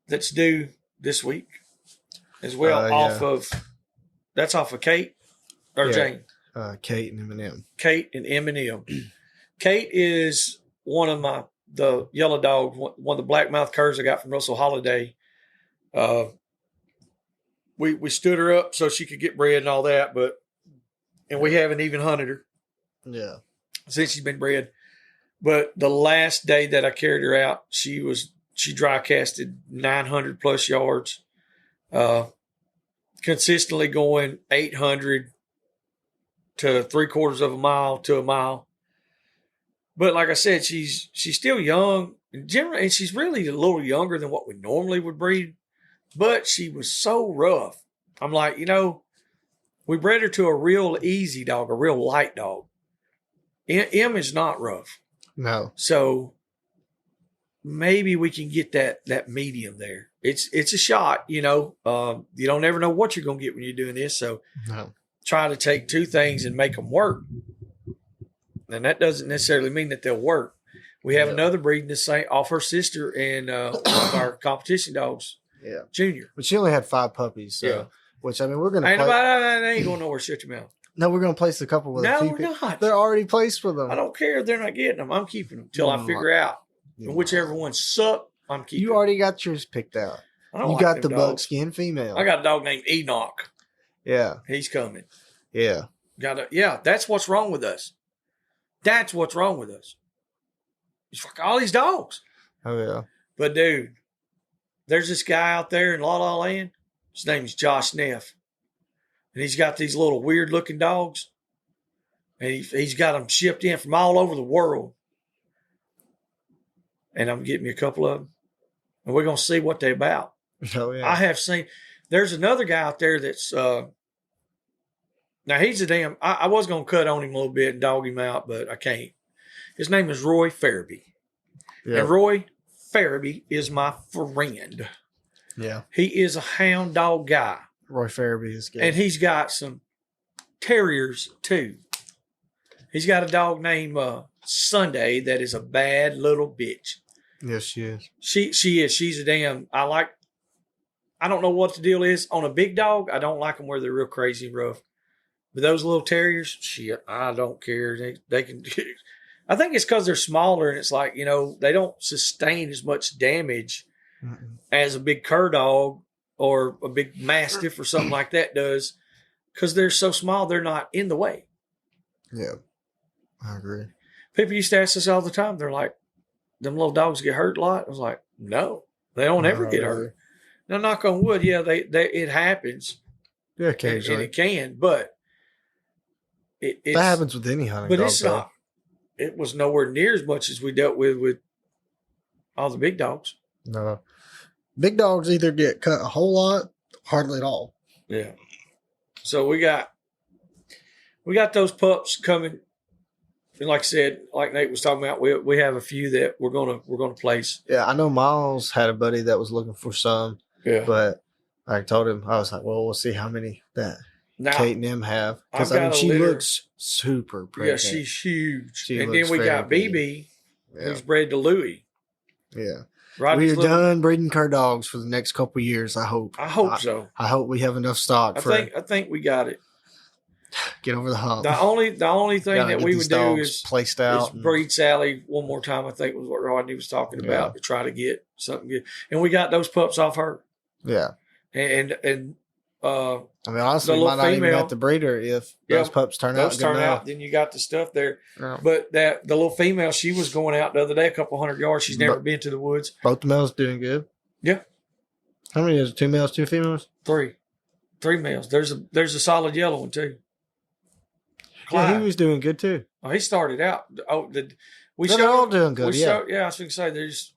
that's due this week as well. That's off of Kate or Jane. Kate and Eminem. Kate and Eminem. Kate is one of the yellow dog, one of the blackmouth curs I got from Russell Holiday. We stood her up so she could get bred and all that, and we haven't even hunted her. Yeah. Since she's been bred. But the last day that I carried her out, she dry casted 900 plus yards, consistently going 800 to 3/4 of a mile to a mile. But like I said, she's still young and she's really a little younger than what we normally would breed. But she was so rough. I'm like, we bred her to a real easy dog, a real light dog. M is not rough. No. So maybe we can get that medium there. It's a shot, you don't ever know what you're going to get when you're doing this. So try to take 2 things and make them work. And that doesn't necessarily mean that they'll work. We have another breed in the same off her sister and one of our competition dogs. Yeah. Junior. But she only had 5 puppies. So, yeah. Which, I mean, we're going to They ain't going nowhere. Shut your mouth. No, we're going to place a couple with them. No, we're not. They're already placed with them. I don't care if they're not getting them. I'm keeping them till I figure out. And whichever ones suck, I'm keeping You already got yours picked out. You got the buckskin female. I got a dog named Enoch. Yeah. He's coming. Yeah. That's what's wrong with us. That's what's wrong with us. It's like all these dogs. Oh, yeah. But, dude, there's this guy out there in La La Land. His name's Josh Neff. And he's got these little weird-looking dogs. And he's got them shipped in from all over the world. And I'm getting me a couple of them. And we're going to see what they're about. Oh, yeah. I have seen – there's another guy out there that's Now, he's a damn... I was going to cut on him a little bit and dog him out, but I can't. His name is Roy Farabee. Yeah. And Roy Farabee is my friend. Yeah. He is a hound dog guy. Roy Farabee is good. And he's got some terriers, too. He's got a dog named Sunday that is a bad little bitch. Yes, she is. She is. She's a damn... I don't know what the deal is. On a big dog, I don't like them where they're real crazy and rough. But those little terriers, shit, I don't care. They can... I think it's because they're smaller and it's like, they don't sustain as much damage as a big cur dog or a big mastiff or something like that does. Because they're so small, they're not in the way. Yeah, I agree. People used to ask us all the time. They're like, them little dogs get hurt a lot? I was like, no, they don't ever get hurt. Now, knock on wood, yeah, it happens. Yeah, occasionally. And it can, but that happens with any hunting but dog. It's not. It was nowhere near as much as we dealt with all the big dogs. No. Big dogs either get cut a whole lot, hardly at all. Yeah. So we got those pups coming. And like I said, like Nate was talking about, we have a few that we're gonna place. Yeah, I know Miles had a buddy that was looking for some. Yeah. But I told him, I was like, well, we'll see how many that Kate and them have. Because she looks super pretty. Yeah, she's huge. And then we got BB, who's bred to Louis. Yeah. Rodney's We're done breeding cur dogs for the next couple of years, I hope. I hope so. I hope we have enough stock I think we got it. Get over the hump. The only thing that we would do is placed out. Is breed Sally one more time, I think was what Rodney was talking about, to try to get something good. And we got those pups off her. Yeah. And I mean, honestly, we might not even have to breed her if those pups turn out good enough. Then you got the stuff there. Yeah. But the little female, she was going out the other day, a couple 100 yards. She's never been to the woods. Both the males doing good. Yeah. How many is it? 2 males, 2 females? 3 males. There's a solid yellow one too. Yeah, he was doing good too. Oh, he started out. They're all doing good. Yeah, I was going to say there's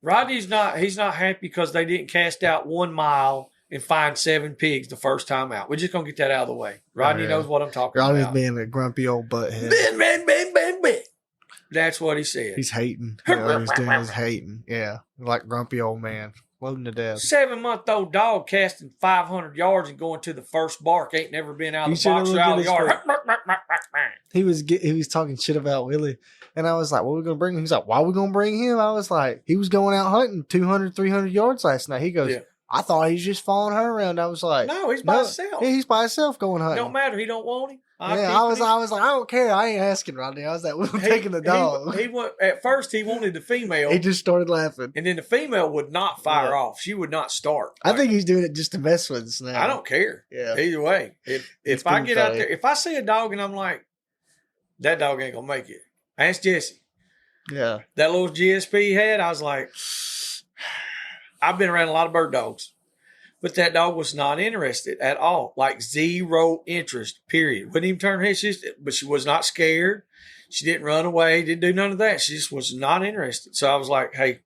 Rodney's not. He's not happy because they didn't cast out 1 mile and find 7 pigs the first time out. We're just going to get that out of the way. Rodney knows what I'm talking about. Rodney's being a grumpy old butthead. Ben. That's what he said. He's hating. He's doing his hating. Yeah, like grumpy old man. Loading to death. 7-month-old dog casting 500 yards and going to the first bark ain't never been out of the box or out of the yard. He was talking shit about Willie. And I was like, what are we going to bring him? He's like, why are we going to bring him? I was like, he was going out hunting 200, 300 yards last night. He goes, I thought he was just following her around. I was like, no, he's by himself. Yeah, he's by himself going hunting. Don't matter. He don't want him. I was like, I don't care. I ain't asking, Rodney. I was like, we're taking the dog. He went, at first, he wanted the female. He just started laughing. And then the female would not fire off. She would not start. I think he's doing it just to mess with us now. I don't care. Yeah. Either way. If I get out there, if I see a dog and I'm like, that dog ain't going to make it. Ask Jesse. Yeah. That little GSP he had, I was like, I've been around a lot of bird dogs. But that dog was not interested at all. Like 0 interest, period. Wouldn't even turn her head. But she was not scared. She didn't run away. Didn't do none of that. She just was not interested. So I was like, hey,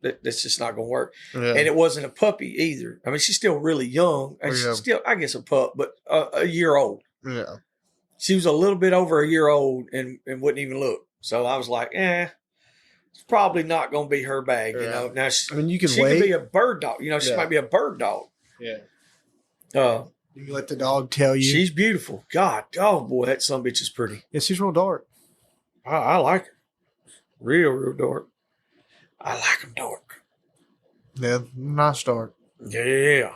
that's just not going to work. Yeah. And it wasn't a puppy either. I mean, she's still really young. And she's still, I guess, a pup, but a year old. Yeah. She was a little bit over a year old and wouldn't even look. So I was like, it's probably not going to be her bag, you know. Now, I mean, you can she wait. could be a bird dog. You know, she might be a bird dog. Yeah. You let the dog tell you. She's beautiful. God, oh boy, that sumbitch is pretty. Yeah, she's real dark. I like her. Real dark. I like them dark. Yeah, nice dark. Yeah.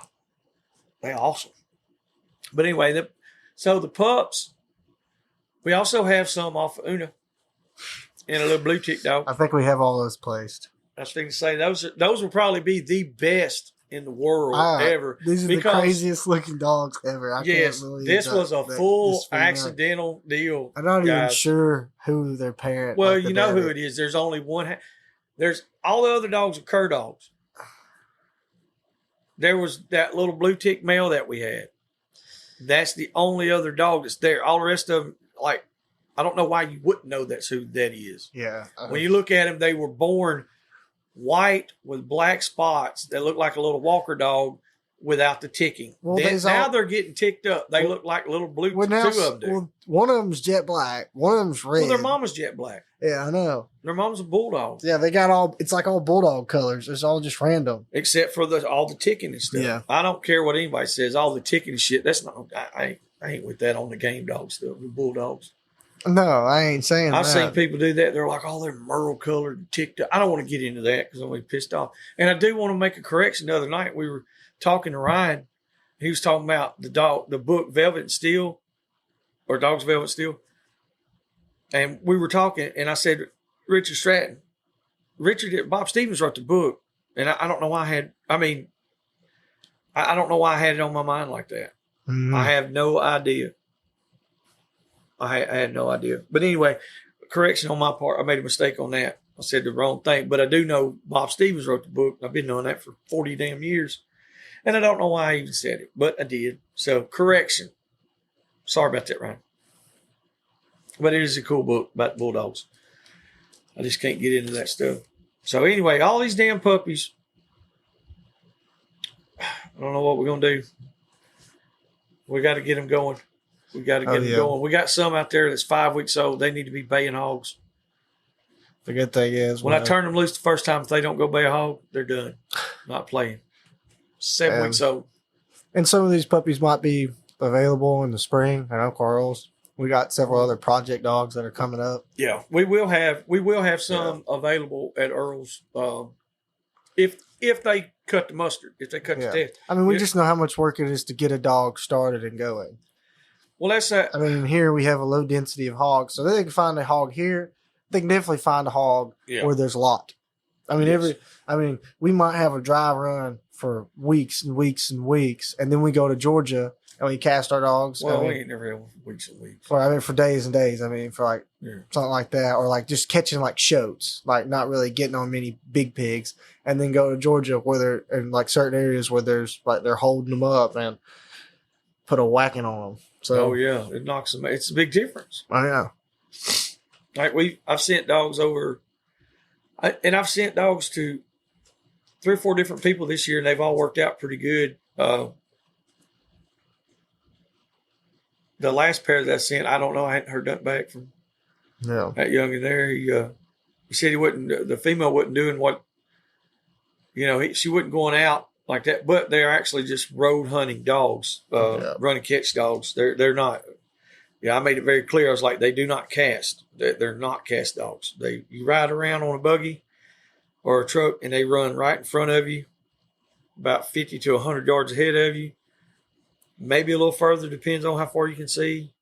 They're awesome. But anyway, so the pups, we also have some off of Una and a little blue tick dog. I think we have all those placed. I was thinking to say those will probably be the best in the world ever. These are the craziest looking dogs ever. I can't believe this was a full accidental deal. I'm not even sure who their parent. Well, you know who it is. There's only one. There's all the other dogs are cur dogs. There was that little blue tick male that we had. That's the only other dog that's there. All the rest of them, like, I don't know why you wouldn't know that's who that is. Yeah. When you look at them, they were born white with black spots that look like a little walker dog without the ticking. Well, Now they're getting ticked up. They look like little blue. Two of them do. Well, one of them's jet black. One of them's red. Well, their mama's jet black. Yeah, I know. Their mama's a bulldog. Yeah, they got it's like all bulldog colors. It's all just random. Except for all the ticking and stuff. Yeah. I don't care what anybody says. All the ticking and shit. That's not. I ain't with that on the game dog stuff. The bulldogs. No, I ain't saying I've that. seen people do that. They're like, they're merle colored, ticked up. I don't want to get into that because I'm going to be pissed off. And I do want to make a correction. The other night we were talking to Ryan. He was talking about the book Velvet and Steel, or Dogs Velvet Steel. And we were talking, and I said, Richard Stratton. Bob Stevens wrote the book. And I don't know why I don't know why I had it on my mind like that. Mm-hmm. I have no idea. I had no idea. But anyway, correction on my part. I made a mistake on that. I said the wrong thing. But I do know Bob Stevens wrote the book. I've been knowing that for 40 damn years. And I don't know why I even said it, but I did. So correction. Sorry about that, Ryan. But it is a cool book about bulldogs. I just can't get into that stuff. So anyway, all these damn puppies. I don't know what we're going to do. We got to get them going. We got to get them going. We got some out there that's 5 weeks old. They need to be baying hogs. The good thing is when I turn them loose the first time, if they don't go bay a hog, they're done. Not playing. 7 weeks old. And some of these puppies might be available in the spring. I know Carl's. We got several other project dogs that are coming up. Yeah, we will have some available at Earl's if they cut the mustard, if they cut the test. I mean, we just know how much work it is to get a dog started and going. Well, that's that. I mean, here we have a low density of hogs, so they can find a hog here. They can definitely find a hog where there's a lot. I mean, we might have a dry run for weeks and weeks and weeks, and then we go to Georgia and we cast our dogs. Well, we ain't never had weeks and weeks. For days and days. I mean, for like something like that, or like just catching like shoats, like not really getting on many big pigs, and then go to Georgia where they're in like certain areas where there's like they're holding them up and put a whacking on them. So, it knocks them. It's a big difference. I know. Like I've sent dogs over, and I've sent dogs to 3 or 4 different people this year, and they've all worked out pretty good. The last pair that I sent, I don't know. I hadn't heard nothing back from that young in there. He said he wasn't. The female wasn't doing what, she wasn't going out like that. But they're actually just road hunting dogs, run and catch dogs. They're not. Yeah, I made it very clear. I was like, they do not cast. They're not cast dogs. You ride around on a buggy or a truck, and they run right in front of you, about 50 to 100 yards ahead of you. Maybe a little further, depends on how far you can see.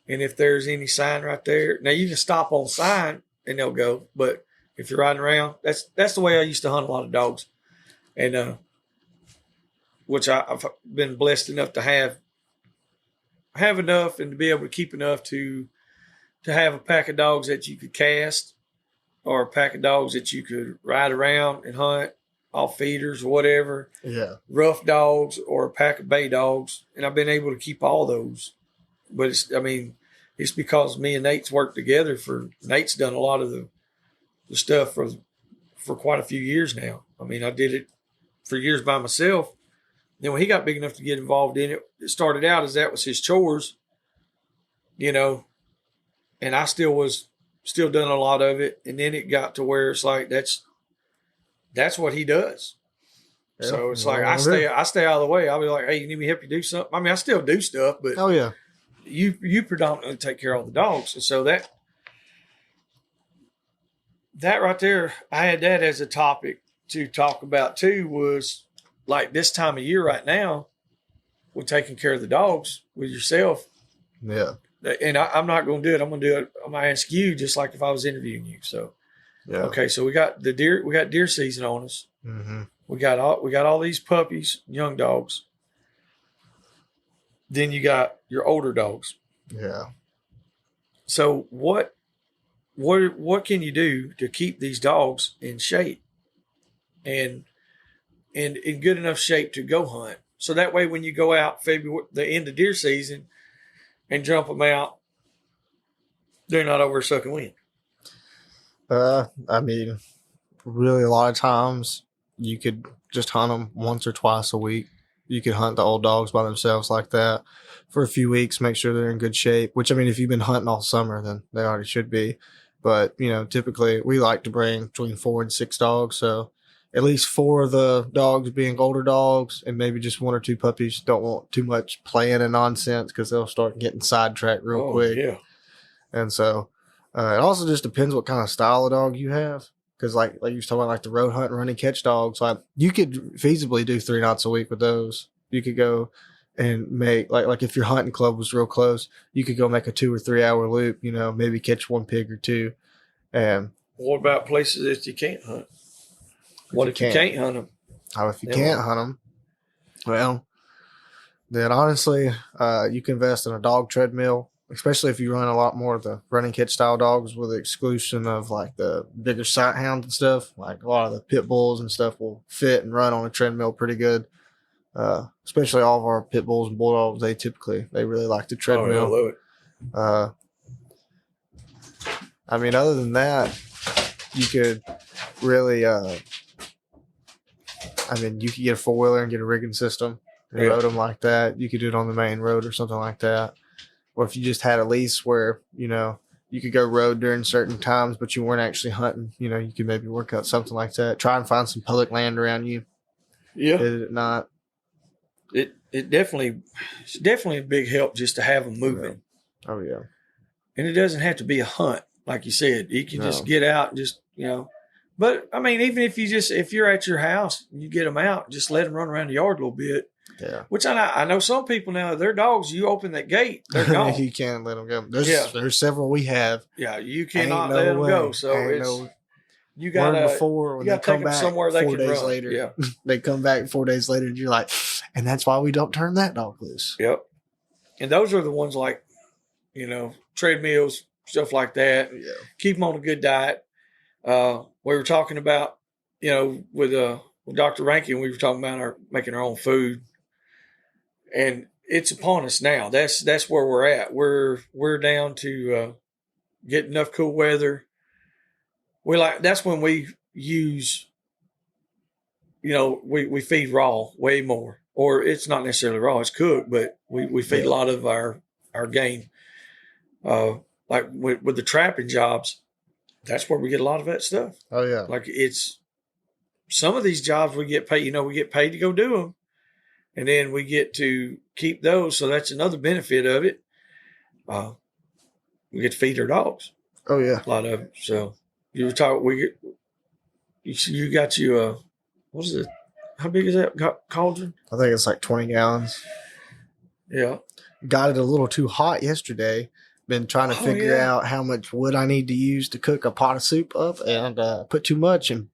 And if there's any sign right there. Now, you can stop on sign, and they'll go. But if you're riding around, that's the way I used to hunt a lot of dogs. And which I've been blessed enough to have enough and to be able to keep enough to have a pack of dogs that you could cast, or a pack of dogs that you could ride around and hunt off feeders or whatever. Yeah. Rough dogs or a pack of bay dogs. And I've been able to keep all those. But it's because me and Nate's worked together Nate's done a lot of the stuff for quite a few years now. I mean, I did it for years by myself. Then when he got big enough to get involved in it, it started out as that was his chores, and I still done a lot of it. And then it got to where it's like, that's what he does. Yeah, so it's like, I stay out of the way. I'll be like, hey, you need me to help you do something? I mean, I still do stuff, but you predominantly take care of all the dogs. And so that right there, I had that as a topic to talk about too, was like this time of year right now, with taking care of the dogs with yourself. Yeah. And I'm not going to do it. I'm going to do it. I'm going to ask you just like if I was interviewing you. So, okay. So we got deer season on us. Mm-hmm. We got all these puppies, young dogs. Then you got your older dogs. Yeah. So what can you do to keep these dogs in shape and in good enough shape to go hunt? So that way, when you go out February, the end of deer season, and jump them out, they're not over sucking wind. I mean, really, a lot of times you could just hunt them once or twice a week. You could hunt the old dogs by themselves like that for a few weeks, make sure they're in good shape, which, I mean, if you've been hunting all summer, then they already should be. But, you know, typically we like to bring between 4 and 6 dogs. So at least 4 of the dogs being older dogs and maybe just 1 or 2 puppies. Don't want too much playing and nonsense because they'll start getting sidetracked real quick. Yeah. And so it also just depends what kind of style of dog you have. Because like you were talking about, like the road hunt and run and catch dogs, like you could feasibly do 3 knots a week with those. You could go and make like if your hunting club was real close, you could go make a 2 or 3 hour loop. You know, maybe catch 1 pig or 2. And what about places that you can't hunt? What if you can't hunt them? How if you can't hunt them? Well, then honestly, you can invest in a dog treadmill. Especially if you run a lot more of the running catch style dogs with the exclusion of like the bigger sight hounds and stuff. Like a lot of the pit bulls and stuff will fit and run on a treadmill pretty good. Especially all of our pit bulls and bulldogs, they really like the treadmill. Oh, I love it. I mean, other than that, you could really, you could get a 4-wheeler and get a rigging system and load them like that. You could do it on the main road or something like that. Or if you just had a lease where, you know, you could go road during certain times, but you weren't actually hunting, you know, you could maybe work out something like that. Try and find some public land around you. Yeah. Is it not? It's definitely a big help just to have them moving. Yeah. Oh, yeah. And it doesn't have to be a hunt, like you said. You can just get out and just, you know. But, I mean, even if you're at your house, you get them out, just let them run around the yard a little bit. Yeah. Which I know some people now, their dogs, you open that gate, they're gone. You can't let them go. There's several we have. Yeah, you cannot let them go. So you got to before when they come back somewhere they 4 can days run. later. Yeah. They come back 4 days later and you're like, and that's why we don't turn that dog loose. Yep. And those are the ones like, you know, treadmills, stuff like that. Yeah. Keep them on a good diet. We were talking about, you know, with Dr. Rankin, we were talking about making our own food. And it's upon us now. That's where we're at. We're down to get enough cool weather. That's when we use, you know, we feed raw way more. Or it's not necessarily raw, it's cooked, but we feed a lot of our game. Like with the trapping jobs, that's where we get a lot of that stuff. Oh, yeah. Like it's some of these jobs we get paid, you know, we get paid to go do them. And then we get to keep those. So that's another benefit of it. We get to feed our dogs. Oh, yeah. A lot of them. So you were talking, you got you, what is it? How big is that cauldron? I think it's like 20 gallons. Yeah. Got it a little too hot yesterday. Been trying to figure out how much wood I need to use to cook a pot of soup up and put too much and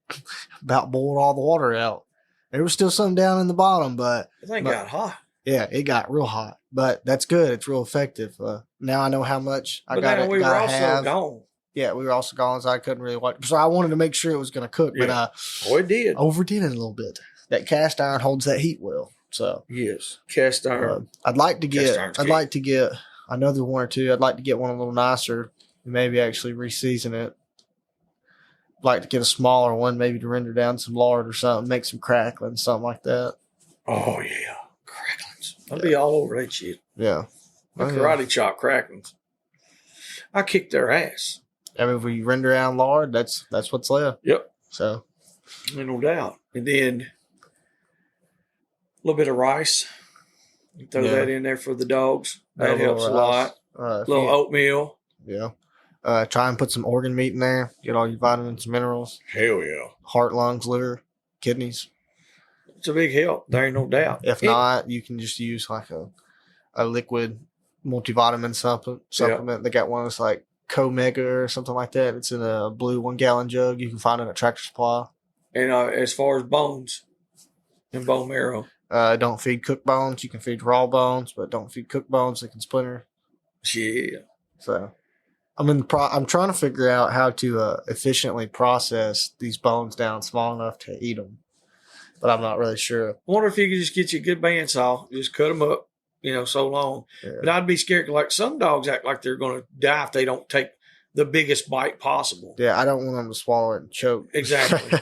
about boiled all the water out. There was still some down in the bottom, but I think it got hot. Yeah, it got real hot, but that's good. It's real effective. Now I know how much I got. We were also gone. Yeah, we were also gone, so I couldn't really watch. So I wanted to make sure it was going to cook, but it did. Overdid it a little bit. That cast iron holds that heat well. So yes, cast iron. I'd like to get another one or two. I'd like to get one a little nicer and maybe actually reseason it. Like to get a smaller one, maybe to render down some lard or something, make some crackling, something like that. Oh yeah, cracklings! I'll be all over that shit. Yeah, karate chop cracklings. I kicked their ass. I mean, if we render down lard, that's what's left. Yep. So, no doubt. And then a little bit of rice. Throw that in there for the dogs. That helps a lot. A little oatmeal. Yeah. Try and put some organ meat in there. Get all your vitamins and minerals. Hell yeah. Heart, lungs, liver, kidneys. It's a big help. There ain't no doubt. If not, you can just use like a liquid multivitamin supplement. They got one that's like Comega or something like that. It's in a blue 1 gallon jug. You can find it at Tractor Supply. And as far as bones and bone marrow. Don't feed cooked bones. You can feed raw bones, but don't feed cooked bones. They can splinter. Yeah. So I'm trying to figure out how to efficiently process these bones down small enough to eat them, but I'm not really sure. I wonder if you could just get you a good bandsaw, just cut them up, you know, so long. Yeah. But I'd be scared. Like some dogs act like they're going to die if they don't take the biggest bite possible. Yeah, I don't want them to swallow it and choke. Exactly.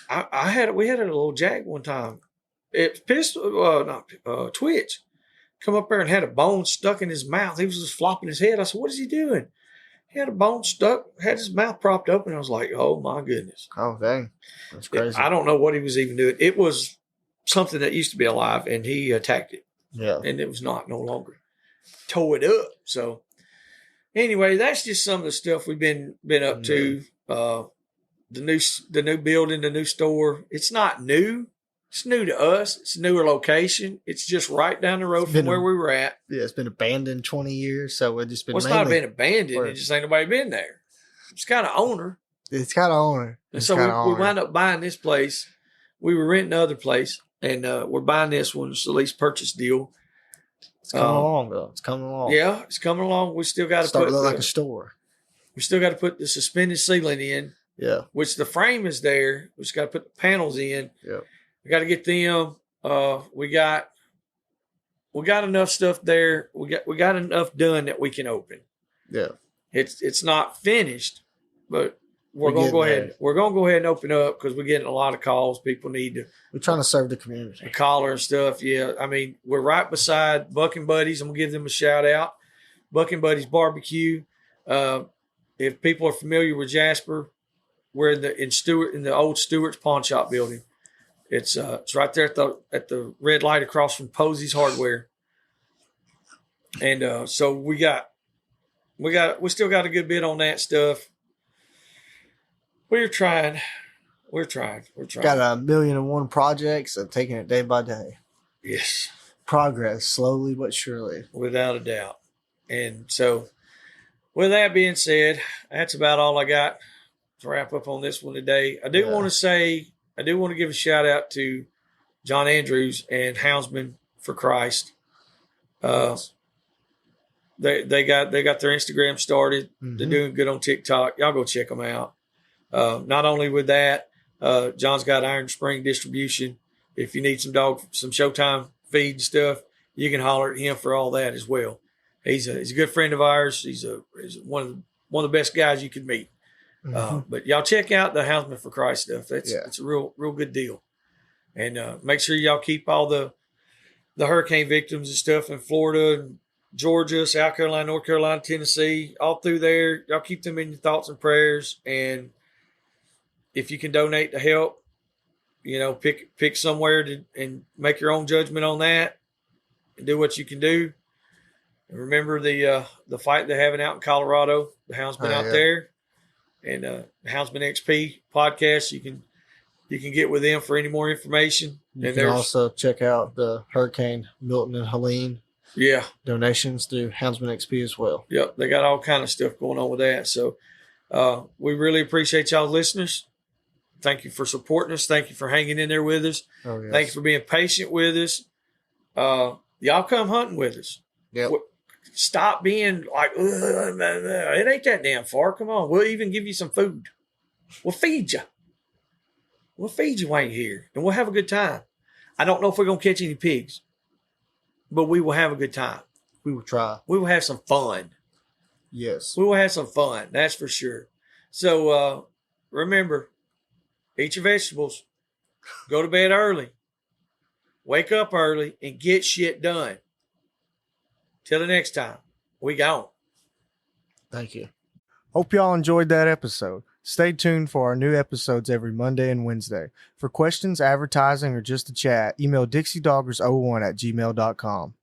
We had a little jag one time. Twitch come up there and had a bone stuck in his mouth. He was just flopping his head. I said, what is he doing? He had a bone stuck, had his mouth propped open. I was like, oh my goodness. Oh, dang. That's crazy. I don't know what he was even doing. It was something that used to be alive, and he attacked it. Yeah. And it was no longer. Tore it up. So anyway, that's just some of the stuff we've been up to. The new building, the new store. It's not new. It's new to us. It's a newer location. It's just right down the road from where we were at. Yeah, it's been abandoned 20 years, so it's just been. Well, it's not been abandoned. It just ain't nobody been there. It's kind of owner. It's kind of owner. And so we wound up buying this place. We were renting the other place, and we're buying this one. It's a lease purchase deal. It's coming along, though. It's coming along. Yeah, it's coming along. We still got to put look like a store. We still got to put the suspended ceiling in. Yeah. Which the frame is there. We just got to put the panels in. Yeah. We got to get them. We got enough stuff there. We got enough done that we can open. Yeah. It's not finished, but we're gonna go ahead. We're gonna go ahead and open up because we're getting a lot of calls. People need to. We're trying to serve the community. The collar and stuff. Yeah. I mean, we're right beside Buck and Buddies. I'm gonna give them a shout out. Buck and Buddies Barbecue. If people are familiar with Jasper, we're in the old Stewart's Pawn Shop building. It's right there at the red light across from Posey's Hardware. And so we still got a good bit on that stuff. We're trying. Got 1,000,001 projects and taking it day by day. Yes. Progress, slowly but surely. Without a doubt. And so with that being said, that's about all I got to wrap up on this one today. I do want to give a shout out to John Andrews and Houndsmen for Christ. They got their Instagram started. Mm-hmm. They're doing good on TikTok. Y'all go check them out. Not only with that, John's got Iron Spring distribution. If you need some Showtime feed and stuff, you can holler at him for all that as well. He's a good friend of ours. He's one of the best guys you could meet. Mm-hmm. But y'all check out the Houndsman for Christ stuff. It's a real good deal. And make sure y'all keep all the hurricane victims and stuff in Florida, and Georgia, South Carolina, North Carolina, Tennessee, all through there. Y'all keep them in your thoughts and prayers. And if you can donate to help, pick somewhere and make your own judgment on that and do what you can do. And remember the fight they're having out in Colorado, the Houndsman out there. And Houndsman XP podcast, you can get with them for any more information. You can also check out the Hurricane Milton and Helene. Yeah, donations through Houndsman XP as well. Yep, they got all kind of stuff going on with that. So we really appreciate y'all listeners. Thank you for supporting us. Thank you for hanging in there with us. Oh, yes. Thank you for being patient with us. Y'all come hunting with us. Yep. Stop being like, it ain't that damn far. Come on. We'll even give you some food. We'll feed you. We'll feed you while you're here. And we'll have a good time. I don't know if we're going to catch any pigs, but we will have a good time. We will try. We will have some fun. Yes. We will have some fun. That's for sure. So remember, eat your vegetables. Go to bed early. Wake up early and get shit done. Till the next time, we gone. Thank you. Hope y'all enjoyed that episode. Stay tuned for our new episodes every Monday and Wednesday. For questions, advertising, or just to chat, email DixieDoggers01@gmail.com.